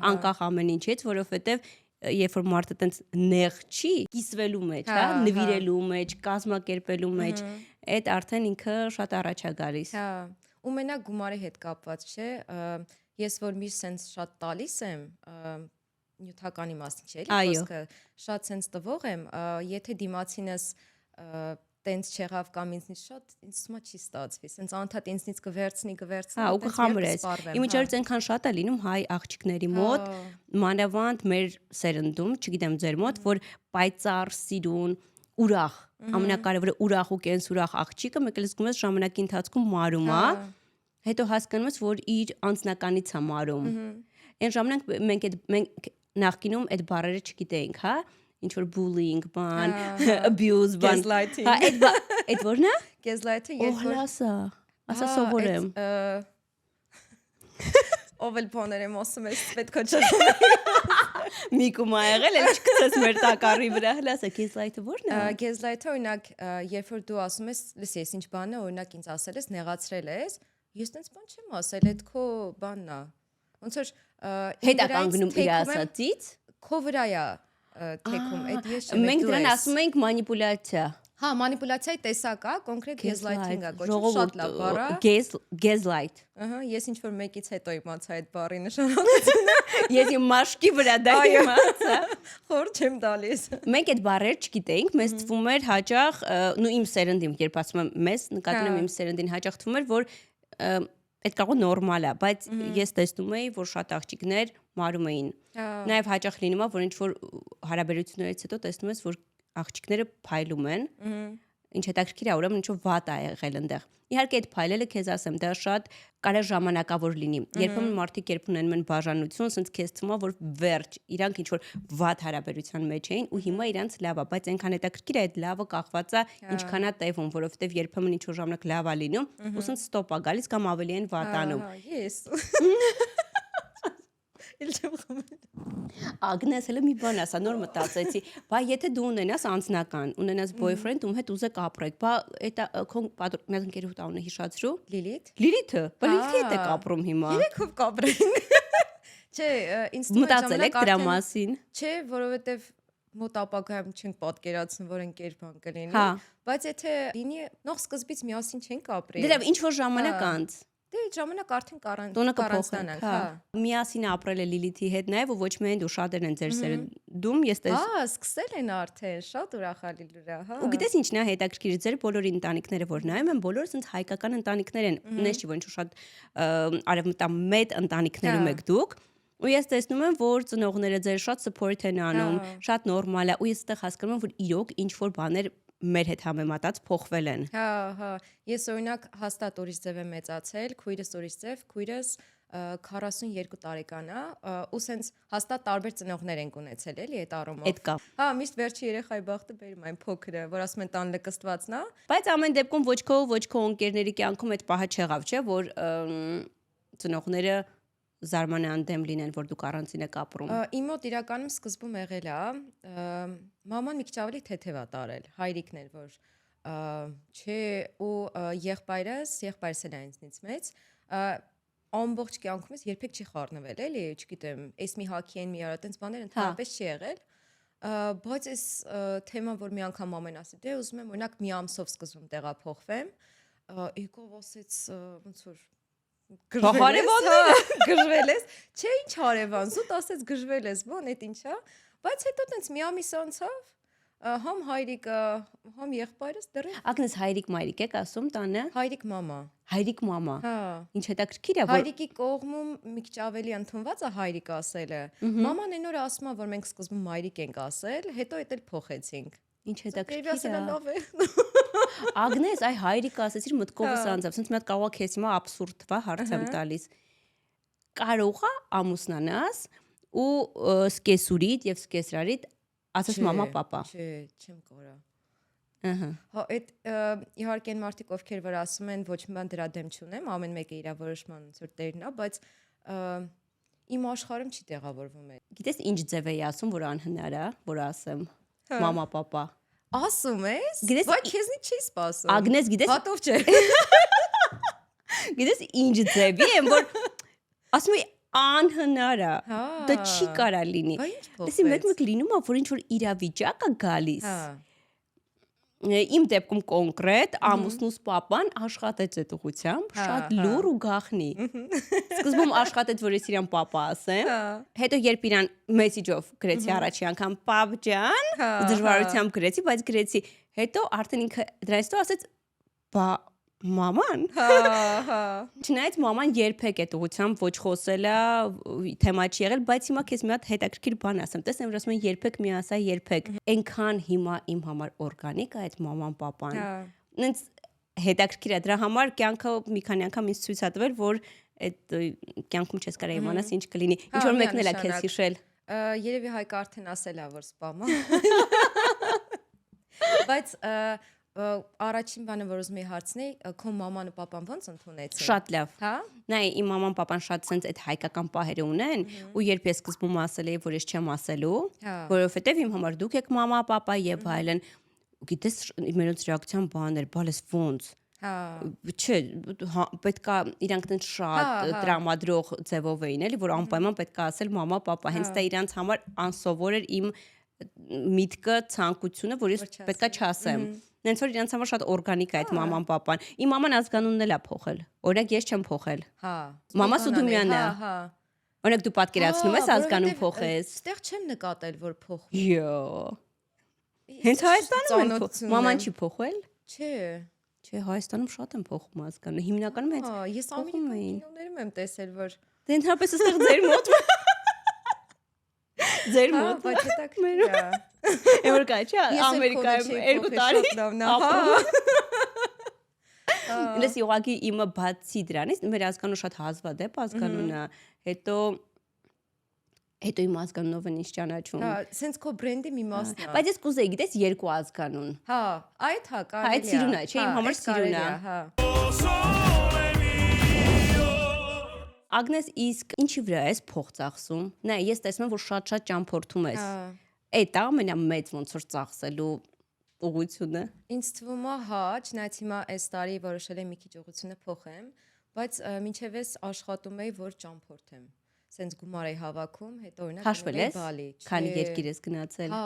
անկախ ամեն ինչից, որովհետև երբ որ մարդը տենց նեղ չի, կիսվելու մեջ, հա, նվիրելու մեջ, կազմակերպելու մեջ, այդ արդեն ինքը շատ առաջ է գալիս։ Հա, ու մենակ գումարի հետ կապված չէ, ես որ միշտ sense շատ տալիս եմ, նյութականի մասին չէ, էլի խոսքը, շատ sense տվող եմ, եթե դիմացինս տենց չեղավ կամ ինձնից շատ ինձ թվում է չի ստացվի, sense անընդհատ ինձնից կվերցնի, հա, ու կխամրես։ Իմ միջոցից այնքան շատ է լինում հայ աղջիկների մոտ, մանավանդ մեր սերնդում, չգիտեմ ձեր մոտ, որ պայծառ, սիրուն, ուրախ, ամենակարևորը ուրախ ու կենսուրախ աղջիկը մեկ էլ զգում ես ժամանակի ընթացքում մարում է, հետո հասկանում ես, որ իր անձնականից է մարում։ Այն ժամանակ մենք նախկինում այդ բառերը չգիտեինք, հա, ինչ որ bullying բան, abuse բան, հա, այդ որն է? Gaslighting, երբ որ ասա սովորեմ։ Ով էլ բաներ եմ ասում, ես պետք է չասեմ։ Միկում ա եղել, էլ չկցես մեր տակառի վրա, հլասա, gaslight-ը որն է։ Gaslight-ը օրինակ, երբ որ դու ասում ես, լսի, ես ինչ բան է, օրինակ ինձ ասել ես, նեղացրել ես, ես տենց բան չեմ ասել, այդ քո բանն է։ Ոնց որ հետ է կանգնում իր ասածից, քո վրա է թեքում, այդ ես չեմ։ Մենք դրան ասում ենք մանիպուլյացիա։ Հա, մանիպուլյացիայի տեսակ է, կոնկրետ gaslighting-ը կոչվում, շատ լավ բառ է։ Gaslight։ Ահա, ես ինչ որ մեկից հետո իմացա այդ բառի նշանակությունը։ Ես իմ մաշկի վրա դա իմացա։ Խոր չեմ տալիս։ Մենք այդ բառեր չգիտեինք, մեզ թվում էր հաճախ, նու իմ սերնդին, երբ ասում եմ մեզ, նկատում եմ իմ սերնդին հաճախ թվում էր, որ այդ կարող նորմալ է, բայց ես տեսնում էի, որ շատ աղջիկներ մարում էին։ Նաև հաճախ լինում է, որ ինչ որ հարաբերություններից հետո տեսնում ես, որ աղջիկները փայլում են, ինչ հետաքրքիր է, ուրեմն ինչ-որ վատ է եղել այնտեղ։ Իհարկե այդ փայլելը քեզ ասեմ, դա շատ կարող ժամանակավոր լինի։ Երբեմն մարդիկ երբ ունենում են բաժանություն, ասենց քեզ թվում է, որ վերջ, իրանք ինչ-որ վատ հարաբերության մեջ էին ու հիմա իրանք լավ է, բայց այնքան հետաքրքիր է այդ լավը կախված է ինչքան է տևում, որովհետև երբեմն ինչ-որ ժամանակ լավ է լինում, ու ասենց ստոպ է գալիս կամ ավելի են վատանում։ Ես էլ չեմ խմել։ Ագնես հələ մի բան ասա, նոր մտածեցի, բա եթե դու ունենաս անձնական, ունենաս boyfriend, ում հետ ուզեք ապրեք, բա էտա քո մեծ ընկերուհու տանը հիշացրու։ Լիլիթը, բա Լիլիթի հետ եք ապրում հիմա։ Երեքով կապրեն։ Չէ, ինձ թվում է Մտածել եք դրա մասին։ Չէ, որովհետև մոտ ապագայում չենք պատկերացնում, որ ընկեր բան կլինի, Հա։ բայց եթե լինի նոր սկզբից միասին չենք ապրի։ Դե ինչ որ ժամանակ անց։ Դե ժամանակ արդեն Տոնը կառանցնանանք, կփոխենք, հա։ Միասին ապրել է Լիլիթի հետ նաև ու ոչ միայն դու շատերն են ձեր սերնդում, ես տես։ Հա, սկսել են արդեն, շատ ուրախալի լուրա, հա։ Ու գիտես ինչն է հետաքրքիր, ձեր բոլորի ընտանիքները որ նայում են, բոլորը sense հայկական ընտանիքներ են։ Ունես չի ոչ շատ արևմտամետ ընտանիքներում եք դուք։ Ու ես տեսնում եմ, որ ծնողները ձեր շատ support են անում, շատ նորմալ է, ու ես այդտեղ հասկանում եմ, որ իրոք ինչ որ բաներ մեր հետ համեմատած փոխվել են։ Հա, հա։ Ես օրինակ հաստատ ուրիշ ձև եմ մեծացել, քույրս ուրիշ ձև, քույրս 42 տարեկան է, ու սենց հաստատ տարբեր ծնողներ ենք ունեցել, էլի այդ առումով։ Էդ կա։ Հա, միշտ վերջի երեխայի բախտը բերում այն փոքրը, որ ասում են տան լկստվածն է։ Բայց ամեն դեպքում ոչ քո ընկերների կյանքում այդ պահը չեղավ, չէ, որ ծնողները զարմանան դեմ լինեն, որ դուք առանցին եք ապրում։ Իմ մոտ իրականում սկզբում եղել է, մաման մի քիչ ավելի թեթև է տարել, հայրիկն էր, որ չէ, ու եղբայրս էլ է ինձնից մեծ, ամբողջ կյանքումս երբեք չի խառնվել, էլի, չգիտեմ, էս մի հակի են մի արա, տենց բաներ ընդհանրապես չի եղել, բայց այս թեման, որ մի անգամ ամեն ասի, դե ուզում եմ օրինակ մի ամսով սկզբում տեղափոխվեմ, եկով ասեց ոնց որ գժվել ես, չէ ինչ հարևան, զուտ ասեց գժվել ես, բան էդ ինչա, բայց հետո տենց մի ամիս անցավ, համ հայրիկը, համ եղբայրս դեռ Ագնես հայրիկ մայրիկ եք ասում տանը։ հայրիկ մամա։ Հայրիկ մամա։ Հա։ Ինչ հետաքրքիր է, որ Հայրիկի կողմում մի քիչ ավելի ընդունված է հայրիկ ասելը։ Մաման այն օրը ասում է, որ մենք սկզբում մայրիկ ենք ասել, հետո էդ էլ փոխեցինք։ ինչ հետաքրքիր է։ է։ Ագնես, այ հայրիկ ասեցիր մտքովս անցավ, ասենց մի հատ կարող է քեզ հիմա абսուրդ վա հարց եմ տալիս։ Կարող է ամուսնանաս ու սկեսուրիդ եւ սկեսրարիդ ասես մամա պապա։ Չէ, չեմ կորա։ Ահա։ Հա, այդ իհարկե այն մարդիկ ովքեր որ ասում են ոչ մի բան դրա դեմ չունեմ, ամեն մեկը իր որոշման ոնց որ տերն է, բայց իմ աշխարհում չի տեղավորվում այդ։ Գիտես ինչ ձև էի ասում, որ անհնար է, որ ասեմ մամա պապա։ Ասում ես։ Գիտես, բայց քեզնից չի սպասում։ Ագնես, գիտես, հատով չէ։ Գիտես ինչ ձևի եմ, որ ասում եմ անհնար է։ Դա չի կարա լինի։ Դեսի մեկ լինում է, որ ինչ որ իրավիճակ է գալիս։ Հա։ Իմ դեպքում կոնկրետ ամուսնուս պապան աշխատեց այդ ուղությամբ, շատ լուր ու գախնի։ Սկզբում աշխատեց, որ ես իրան պապա ասեմ, հետո երբ իրան մեսիջով գրեցի առաջի անգամ պապ ջան, դժվարությամբ գրեցի, բայց գրեցի, հետո արդեն ինքը դրանից հետո ասեց բա մաման։ Հա։ Չնայած մաման երբեք այդ ուղությամբ ոչ խոսել է, թեմա չի եղել, բայց հիմա քեզ մի հատ հետաքրքիր բան ասեմ։ Տեսնեմ, որ ասում են երբեք մի ասա, երբեք։ Այնքան հիմա իմ համար օրգանիկ է այդ մաման պապան։ Նենց հետաքրքիր է, դրա համար կյանքը մի քանի անգամ ինձ ցույց է տվել, որ այդ կյանքում չես կարող իմանաս ինչ կլինի։ Ինչ որ մեկն էլ է քեզ հիշել։ Երևի Հայկը արդեն ասել է, որ սպամա։ Բայց առաջին բանը, որ ուզում եի հարցնել, քո մաման ու պապան ո՞նց ընդունեցին։ Շատ լավ։ Հա։ Նայ, իմ մաման պապան շատ sense այդ հայկական պահերը ունեն, ու երբ ես սկզբում ասել էի, որ ես չեմ ասելու, որովհետև իմ համար դուք եք մամա, պապա եւ այլն, ու գիտես մերոնց ռեակցիան բաներ, բալես ոնց։ Հա։ Չէ, պետքա իրանք տենց շատ տրամադրող ձևով էին, էլի, որ անպայման պետքա ասել մամա, պապա, հենց դա իրանց համար անսովոր էր իմ միտքը, ցանկությունը, որ ես պետքա չասեմ։ Նենց որ իրանց համար շատ օրգանիկ է այդ մաման պապան։ Իմ մաման ազգանունն էլ է փոխել։ Օրինակ ես չեմ փոխել։ Հա։ Մամա Սուդումյանն է։ Հա։ Օրինակ դու պատկերացնում ես ազգանուն փոխես։ Ստեղ չեմ նկատել, որ փոխում։ Յո։ Հենց Հայաստանում մաման չի փոխել։ Չէ։ Չէ, Հայաստանում շատ են փոխում ազգանունը։ Հիմնականում հենց ես ամերիկյան կինոներում եմ տեսել, որ դե ընդհանրապես այստեղ ձեր մոտ ձեր մոտ բայց հետաքրքիր է։ Էվոր կա, չէ, Ամերիկայում 2 տարի։ Լսի, ուղղակի իմը բացի դրանից, մեր ազգանունը շատ հազվադեպ ազգանունը, հետո իմ ազգանունով են ինչ ճանաչում։ Հա, սենց քո բրենդի մի մասն է։ Բայց ես կուզեի, գիտես, 2 ազգանուն։ Հա, այդ հա, կարելի է։ Այդ սիրուն է, չէ, իմ համար սիրուն է։ Հա։ Ագնես, իսկ ինչի վրա ես փող ծախսում։ Նայ, ես տեսնում եմ, որ շատ ճամփորդում ես։ Այդ ամենամեծ ոնց որ ծախսելու ուղղությունը։ Ինձ թվում է, հա, չնայած հիմա այս տարի որոշել եմ մի քիչ ուղղությունը փոխեմ, բայց մինչև ես աշխատում էի, որ ճամփորդեմ։ Սենց գումար էի հավաքում, հետո օրինակ Հաշվել ես։ Բալի։ Քանի երկիր ես գնացել։ Հա,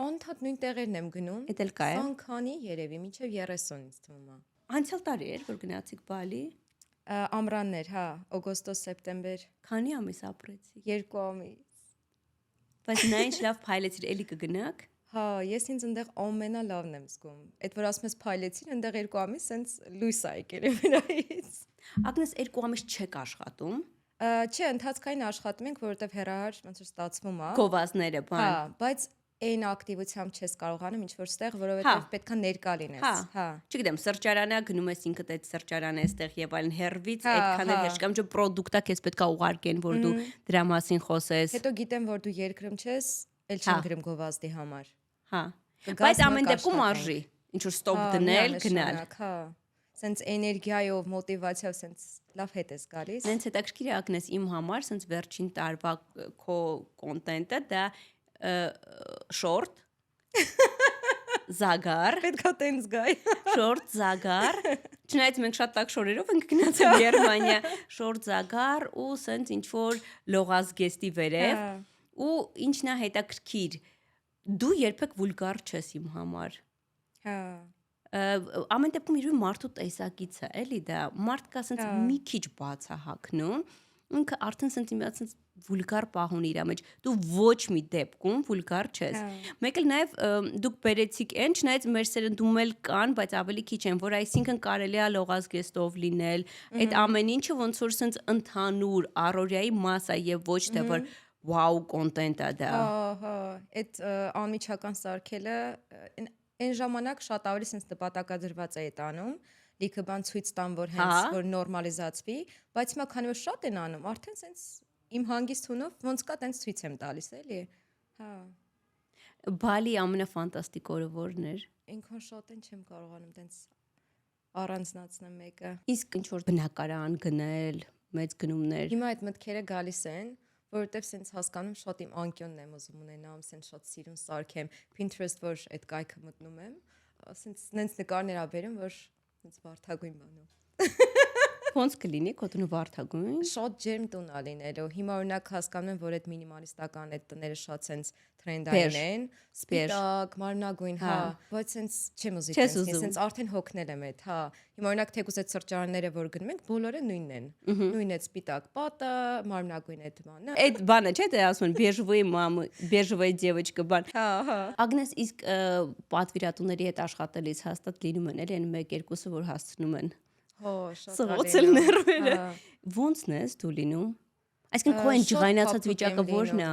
անընդհատ նույն տեղերն եմ գնում։ Էդ էլ կա է։ Քանի երևի, մինչև 30 ինձ թվում է։ Անցյալ տարի էր, որ գնացիք Բալի։ Ամռաններ, հա, օգոստոս, սեպտեմբեր, Քանի ամիս ապրեցիք։ 2 ամիս։ Բայց նա ինչ լավ փայլեցիր, էլի կգնաք։ Հա, ես ինձ այնտեղ ամենալավն եմ զգում։ Այդ որ ասում ես փայլեցին, այնտեղ 2 ամիս սենց լույս ա եկել վրայից։ Ագնես 2 ամիս չեք աշխատում։ Չէ, ընթացքային աշխատում ենք, որովհետև հերահար ոնց որ ստացվում է։ Գովազները, բան։ Հա, բայց այն ակտիվությամբ չես կարողանում ինչ որ ստեղ, որովհետև պետքա ներկա լինես։ Հա։ Չգիտեմ, սրճարանա գնում ես ինքդ այդ սրճարանը այստեղ եւ այլն հերվից այդքան էլ հեշտ կամ չէ պրոդուկտա քեզ պետքա ուղարկեն, որ դու դրա մասին խոսես։ Հետո գիտեմ, որ դու երկրում չես, ել չեմ գրում գովազդի համար։ Հա։ Բայց ամեն դեպքում արժի։ Ինչ որ ստոպ դնել, գնալ։ Հա։ Սենց էներգիայով, մոտիվացիայով սենց լավ հետ ես գալիս։ Նենց հետաքրքիր է Ագնես իմ համար, սենց վերջին տարվա քո կոնտենտը դա շորտ Զագար, Պետքա տենց գայ։ շորտ Զագար։ Չնայած մենք շատ տակ շորերով ենք գնացել Գերմանիա, շորտ Զագար ու սենց ինչ որ լողազգեստի վերև ու ինչն է հետաքրքիր դու երբեք վուլգար չես իմ համար։ Հա։ Ամեն դեպքում իրույն մարդու տեսակից է, էլի դա մարդկա սենց մի քիչ բաց է հագնում, ինքը արդեն սենց իմացած սենց վուլգար պահ ունի իր մեջ։ Դու ոչ մի դեպքում վուլգար չես։ Մեկ էլ նաև դուք բերեցիք այն, չնայած մեր սերնդում էլ կան, բայց ավելի քիչ են, որ այսինքն կարելի է լողազգեստով լինել, այդ ամեն ինչը ոնց որ սենց ընդհանուր առօրյայի մաս է եւ ոչ թե որ վաու կոնտենտ է դա։ Հա, այդ անմիջական սարքելը այն ժամանակ շատ ավելի sense նպատակադրված է այդ անում, լիքը բան ցույց տան, որ հենց որ նորմալիզացվի, բայց հիմա քանի որ շատ են անում, արդեն sense իմ հանգիստ հունով ոնց կա տենց ցույց եմ տալիս, էլի։ Հա։ Բալի ամենաֆանտաստիկ օրը որն էր։ Ինքան շատ են չեմ կարողանում տենց առանձնացնեմ մեկը։ Իսկ ինչ որ բնակարան գնել, մեծ գնումներ։ Հիմա այդ մտքերը գալիս են, որովհետև sense հասկանում շատ իմ անկյունն եմ ուզում ունենամ, sense շատ սիրուն սարքեմ, Pinterest որ այդ կայքը մտնում եմ, sense նենց նկարներ ա բերում, որ sense վարդագույն բանով։ Ոնց կլինի կոտնու վարդագույն։ Շատ ջերմ տուն ա լինելու։ Հիմա օրինակ հասկանում եմ, որ այդ մինիմալիստական այդ տները շատ sense trend-ային են, սպիտակ, մարմնագույն, հա, բայց sense չեմ ուզի տենց, sense արդեն հոգնել եմ այդ, հա։ Հիմա օրինակ թեկուզ այդ սրճարանները որ գնում ենք, բոլորը նույնն են։ Նույն այդ սպիտակ պատը, մարմնագույն այդ բանը։ Այդ բանը չէ՞ թե ասում են բեժվոյի մամը, բեժվոյի девочка բան։ Հա, հա։ Ագնես, իսկ պատվիրատուների հետ աշխատելիս հաստատ լինում են, էլի այն 1-2-ը որ հասցնում են։ Հո, շատ Սղոցել ներվերը։ Ոնցն ես դու լինում։ Այսինքն քո այն ջղայնացած վիճակը որն է։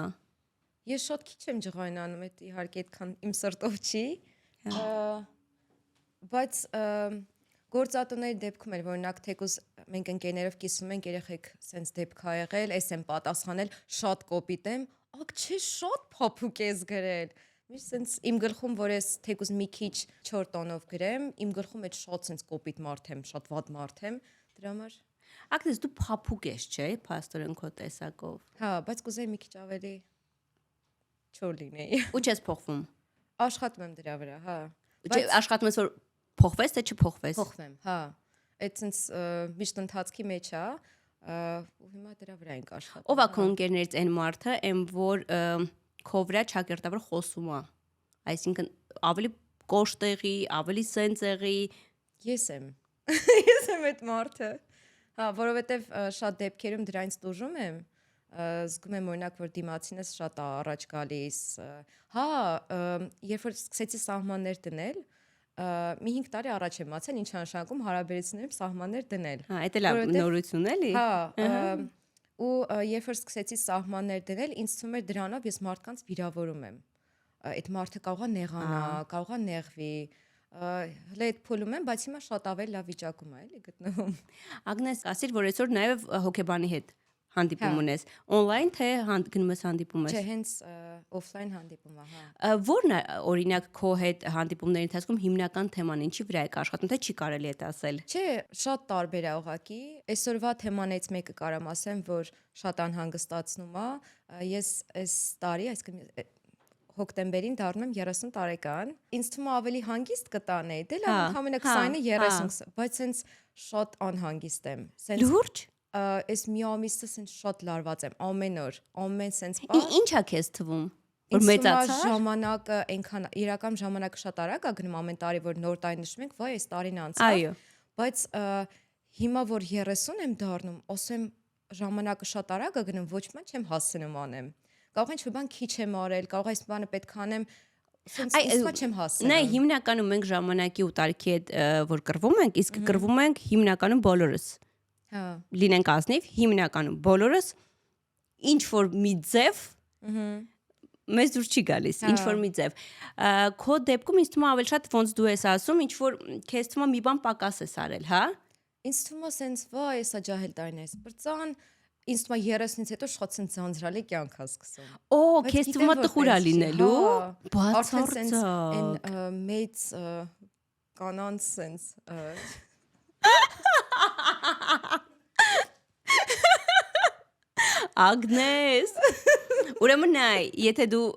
Ես շատ քիչ եմ ջղայնանում, այդ իհարկե այդքան իմ սրտով չի։ Բայց գործատուների դեպքում էլ օրինակ թեկուզ մենք ընկերներով կիսում ենք երեխեք սենց դեպք ա եղել, էս եմ պատասխանել, շատ կոպիտ եմ, ակ չէ շատ փափուկ ես գրել։ Միշտ սենց իմ գլխում որ ես թեկուզ մի քիչ 4 տոնով գրեմ, իմ գլխում այդ շատ սենց կոպիտ մարդ եմ, շատ վատ մարդ եմ, դրա համար։ Ակնես դու փափուկ ես, չէ՞, փաստորեն քո տեսակով։ Հա, բայց կուզեի մի քիչ ավելի չոր լինեի։ Ու չես փոխվում։ Աշխատում եմ դրա վրա, հա։ Աշխատում ես որ փոխվես թե չփոխվես։ Փոխվեմ, հա։ Այդ sense միշտ ընթացքի մեջ է, ու հիմա դրա վրա ենք աշխատում։ Ո՞վ է քո ընկերներից այն մարդը, այն որ քո վրա ճակերտաբար խոսում է։ Այսինքն ավելի կոշտեղի, ավելի սենցեղի։ Ես եմ։ Ես եմ այդ մարդը։ Հա, որովհետև շատ դեպքերում դրանից տուժում եմ, զգում եմ օրինակ որ դիմացինս շատ առաջ գալիս։ Հա, երբ որ սկսեցի սահմաններ դնել, մի 5 տարի առաջ եմ մացել ինչ նշանակում հարաբերություններում սահմաններ դնել։ Հա, դա լավ նորություն էլի։ Հա, ու երբ որ սկսեցի սահմաններ դնել, ինձ թվում էր դրանով ես մարդկանց վիրավորում եմ։ Այդ մարդը կարող է նեղանա, կարող է նեղվի, հələ այդ փուլում եմ, բայց հիմա շատ ավելի լավ վիճակում է, էլի գտնվում։ Ագնես, ասիր որ այսօր նաև հոկեբանի հետ հանդիպում ունես։ Օնլայն թե գնում ես հանդիպում ես։ Չէ, հենց օֆլայն հանդիպում է, հա։ Որն է օրինակ քո հետ հանդիպումների ընթացքում հիմնական թեման ինչի վրա է աշխատում, թե չի կարելի է ասել։ Չէ, շատ տարբեր է ուղղակի։ Այսօրվա թեմանից մեկը կարամ ասեմ, որ շատ անհանգստացնում է։ Ես այս տարի, այսինքն հոկտեմբերին դառնում եմ 30 տարեկան։ Ինձ թվում է ավելի հանգիստ կտանեի, դե լավ, ընդամենը 20-ը 30, բայց սենց շատ անհանգիստ եմ։ Սենց Լուրջ։ այս մի ամիսը սենց շատ լարված եմ, ամեն օր, ամեն սենց պահ։ Ինչ է քեզ թվում։ Որ Ինձ թվում է մեծացա։ ժամանակը այնքան իրական ժամանակը շատ արագ է գնում ամեն տարի, որ նոր տարի նշում ենք, վայ, այս տարին անցավ։ Այո։ Բայց հիմա որ 30 եմ դառնում, ասեմ ժամանակը շատ արագ է գնում, ոչ մի չեմ հասցնում անեմ։ Կարող ինչ-որ բան քիչ եմ արել, կարող այս բանը պետք է անեմ, սենց իսկա չեմ հասցնում։ Նա հիմնականում մենք ժամանակի ու տարիքի հետ որ կռվում ենք, իսկ կռվում ենք հիմնականում բոլորս։ Հա։ Լինենք ազնիվ, հիմնականում բոլորս ինչ որ մի ձև մեզ դուր չի գալիս, ինչ որ մի ձև։ Քո դեպքում ինձ թվում է ավելի շատ ոնց դու ես ասում, ինչ որ քեզ թվում է մի բան պակաս ես արել, հա։ Ինձ թվում է սենց վայ, սա ջահել տարին է, բրծան, ինձ թվում է 30-ից հետո շատ սենց ձանձրալի կյանք է սկսում։ Օ, քեզ թվում է տխուր է լինելու։ Արդեն սենց Բացարձակ։ այն մեծ կանանց սենց Ագնես։ Ուրեմն նայ, եթե դու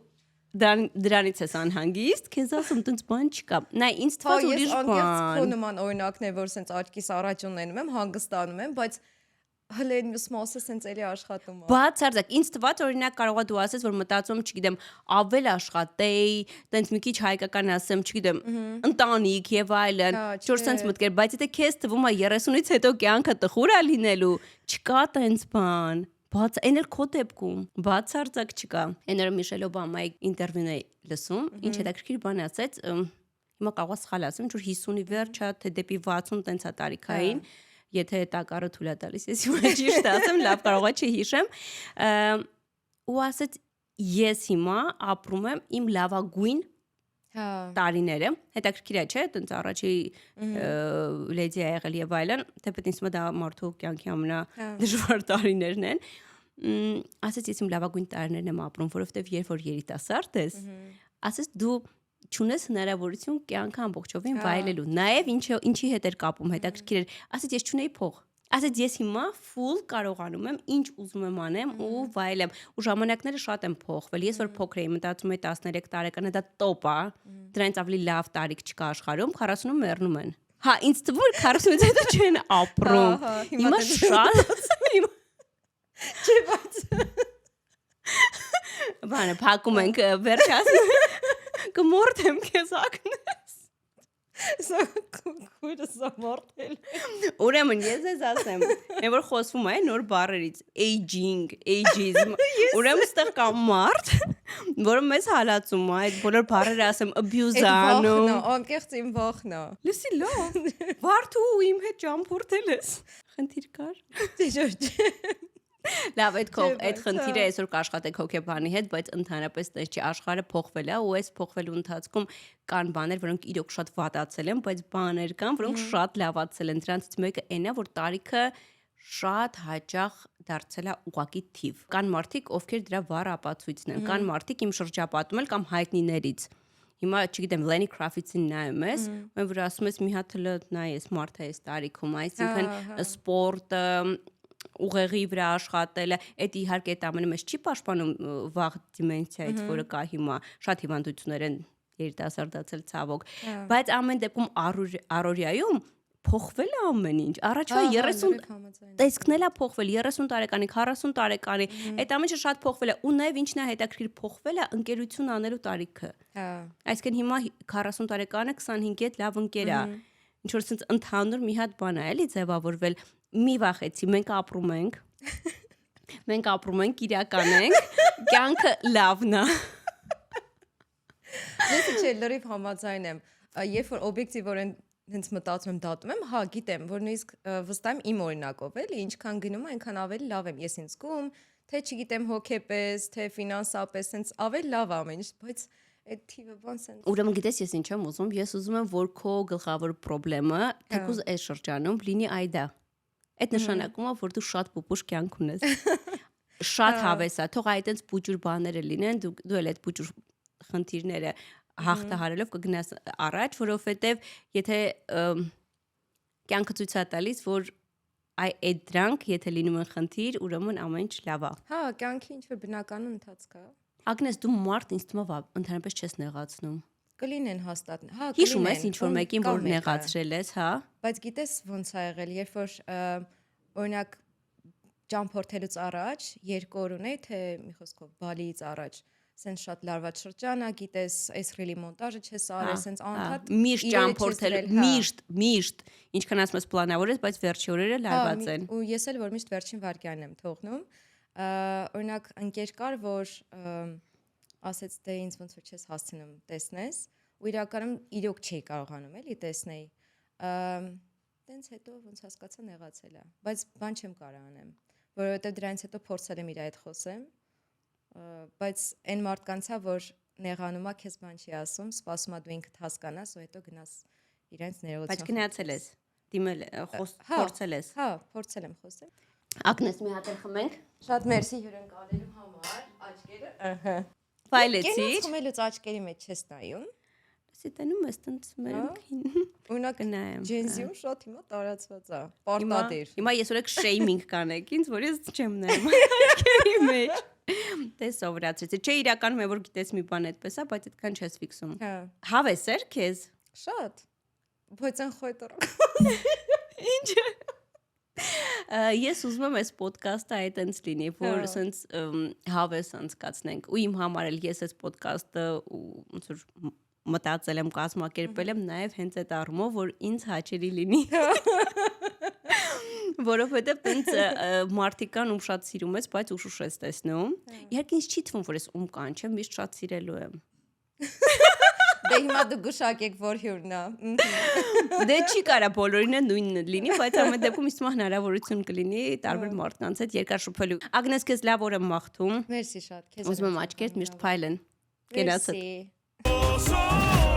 դրանից ես անհանգիստ, քեզ ասում տենց բան չկա։ Նայ, ինձ թվաց ուրիշ ես անկեղծ քո բան։ նման օրինակներ, որ սենց աչքիս առաջ ունենում եմ, հանգստանում եմ, բայց հլեն մյուս մասը սենց էլի աշխատում է։ Բացարձակ, ինձ թվաց օրինակ կարողա դու ասես, որ մտածում, չգիտեմ, ավել աշխատեի, տենց մի քիչ հայկական ասեմ, չգիտեմ, ընտանիք եւ այլն, ճոր սենց մտքեր, բայց եթե քեզ թվում է 30-ից հետո կյանքը տխուր է լինելու, չկա տենց բան։ Բաց այն էլ քո դեպքում բացարձակ չկա։ Այն օրը Միշել Օբամայի ինտերվյուն է լսում, ինչ հետաքրքիր բան ասեց, հիմա կարող եմ սխալ ասեմ, որ 50-ի վերջա թե դեպի 60 տենց է տարիքային, եթե տակառը թույլ է տալիս, ես հիմա ճիշտ ասեմ, լավ կարող է չհիշեմ, ու ասեց ես հիմա ապրում եմ իմ լավագույն տարիները, հետաքրքիր է, չէ, տենց առաջի լեդի ա եղել եւ այլն, թեպետ ինձ մոտ դա մարդու կյանքի ամենադժվար տարիներն են։ Ասեց ես իմ լավագույն տարիներն եմ ապրում, որովհետեւ երբ որ երիտասարդ ես, ասեց դու չունես հնարավորություն կյանքը ամբողջովին վայելելու։ Նաեւ ինչի հետ էր կապում, հետաքրքիր էր, ասեց ես չունեի փող։ Ասեց ես հիմա full կարողանում եմ ինչ ուզում եմ անեմ ու վայելեմ։ Ու ժամանակները շատ են փոխվել։ Ես որ փոքր էի, մտածում էի 13 տարեկանը դա տոպ է, դրանից ավելի լավ տարիք չկա աշխարհում, 40-ում մեռնում են։ Հա, ինձ թվում է 40-ից հետո չեն ապրում։ Հիմա շատ Չէ, բայց բանը փակում ենք վերջացնում։ Կմորթեմ քեզ ակնես։ սա քույրը սամարտել։ Ուրեմն ես ես ասեմ, այն որ խոսվում է նոր բառերից aging, ageism, ուրեմն ստեղ կա մարդ, որը մեզ հալածում է, այդ բոլոր բառերը ասեմ abuse-անում։ Անկեղծ իմ վախն է։ Լսի լավ, վարդու իմ հետ ճամփորդել ես։ Խնդիր կար։ Չէ։ Լավ, այդ խնդիրը այսօր կաշխատեք հոգեբանի հետ, բայց ընդհանրապես տես չի, աշխարհը փոխվել է ու այս փոխվելու ընթացքում կան բաներ, որոնք իրոք շատ վատացել են, բայց բաներ կան, որոնք շատ լավացել են։ Դրանցից մեկը այն է, որ տարիքը շատ հաճախ դարձել է ուղակի թիվ։ Կան մարդիկ, ովքեր դրա վառ ապացույցն են, կան մարդիկ իմ շրջապատում էլ կամ հայտնիներից։ Հիմա չգիտեմ Lenny Kravitz-ին նայում ես, ում որ ասում ես մի հատ հլը նայ ես մարդը այս տարիքում, այսինքն սպորտը ուղեղի վրա աշխատելը, այդ իհարկե այդ ամենը մեզ չի պաշտպանում վաղ դիմենցիայից, որը կա հիմա, շատ հիվանդություններ են երիտասարդացել ցավոք, բայց ամեն դեպքում առօրյայում փոխվել է ամեն ինչ։ Առաջվա 30 տեսքն էլ է փոխվել, 30 տարեկանի, 40 տարեկանի, այդ ամենը շատ փոխվել է ու նաև ինչն է հետաքրքիր փոխվել է ընկերություն անելու տարիքը։ Այսինքն հիմա 40 տարեկանը 25-ի հետ լավ ընկեր է։ Ինչ որ sense ընդհանուր մի հատ բան է էլի ձևավորվել։ Մի վախեցի, մենք ապրում ենք, իրական ենք, կյանքը լավն է։ Ես չէ, լրիվ համաձայն եմ։ Երբ որ օբյեկտիվորեն հենց մտածում եմ, դատում եմ, հա, գիտեմ, որ նույնիսկ վստահ եմ իմ օրինակով էլի, ինչքան գնում եմ, այնքան ավելի լավ եմ ես ինձ զգում, թե չգիտեմ հոգեպես, թե ֆինանսապես, sense ավելի լավ ամեն ինչ, բայց այդ թիվը բան sense։ Ուրեմն գիտես ես ինչ եմ ուզում, ես ուզում եմ, որ քո գլխավոր խնդրը թեկուզ այս շրջանում լինի այդա։ Այդ նշանակում է, որ դու շատ պուպուշ կյանք ունես։ Շատ հավես է, թող այդտենց պուճուր բաները լինեն, դու էլ այդ պուճուր խնդիրները հաղթահարելով կգնաս առաջ, որովհետև եթե կյանքը ցույց է տալիս, որ այդ դրանք, եթե լինում են խնդիր, ուրեմն ամեն ինչ լավ է։ Հա, կյանքի ինչ որ բնական ընթացք է։ Ագնես, դու մարդ ինձ թվում է ընդհանրապես չես նեղացնում։ Կլինեն հաստատ։ Հա, Հիշում ես ինչ որ մեկին որ նեղացրել ես, հա։ Բայց գիտես ոնց ա եղել, երբ որ օրինակ ճամփորդելուց առաջ 2 օր ունեի, թե մի խոսքով բալիից առաջ, սենց շատ լարված շրջան է, գիտես, այս ռիլի մոնտաժը չես արել, սենց անընդհատ միշտ ճամփորդել, միշտ, ինչքան ասում ես պլանավորես, բայց վերջի օրերը լարված են։ Ու ես էլ որ միշտ վերջին վարքյանն եմ թողնում։ Օրինակ ընկեր կար, որ ասեց դե ինձ ոնց որ չես հասցնում տեսնես, ու իրականում իրոք չի կարողանում էլի տեսնեի։ Տենց հետո ոնց հասկացա նեղացել է, բայց բան չեմ կարող անեմ, որովհետև դրանից հետո փորձել եմ իր հետ խոսեմ, բայց այն մարդկանց է, որ նեղանում է, քեզ բան չի ասում, սպասում է դու ինքդ հասկանաս, ու հետո գնաս իրենց ներողություն։ Բայց գնացել ես, դիմել, փորձել ես։ Հա, փորձել եմ խոսել։ Ագնես, մի հատ խմենք։ Շատ մերսի հյուրընկալելու համար, աչքերը, ըհը։ Ֆայլեցի։ Կենաց խմելուց աչքերի մեջ չես նայում։ Սիտենում ես տենց մերուքին։ Օրինակ Գնայեմ։ Ջենզիում շատ հիմա տարածված է։ Պարտադիր։ Հիմա ես օրեք շեյմինգ կանեք ինձ, որ ես չեմ նայում աչքերի մեջ։ Դե սովորացրեցի։ Չէ, իրականում է որ գիտես մի բան այդպես է, բայց այդքան չես ֆիքսում։ Հա։ Հավես էր քեզ։ Շատ։ Բայց այն խոյտորակ։ Ինչ։ Ես ուզում եմ այս ոդկասթը այտենց լինի, որ սենց հավես անցկացնենք։ Ու իմ համար էլ ես այս ոդկասթը ոնց որ մտածել եմ, կազմակերպել եմ նաև հենց այդ առումով, որ ինձ հաճելի լինի։ Որովհետև տենց մարդիկ կան, ում շատ սիրում ես, բայց ուշուշ ես տեսնում։ Իհարկե ինձ չի թվում, որ ես ում կանչեմ, միշտ շատ սիրելու եմ։ Դե հիմա դու գուշակեք, որ հյուրն է։ Դե չի կարա բոլորին է նույնը լինի, բայց ամեն դեպքում ինձ թվում է հնարավորություն կլինի տարբեր մարդկանց հետ երկար շփվելու։ Ագնես, քեզ լավ օր եմ մաղթում։ Մերսի շատ, քեզ։ Ուզում եմ աչքերդ միշտ փայլեն։ Կենացդ։ Մերսի։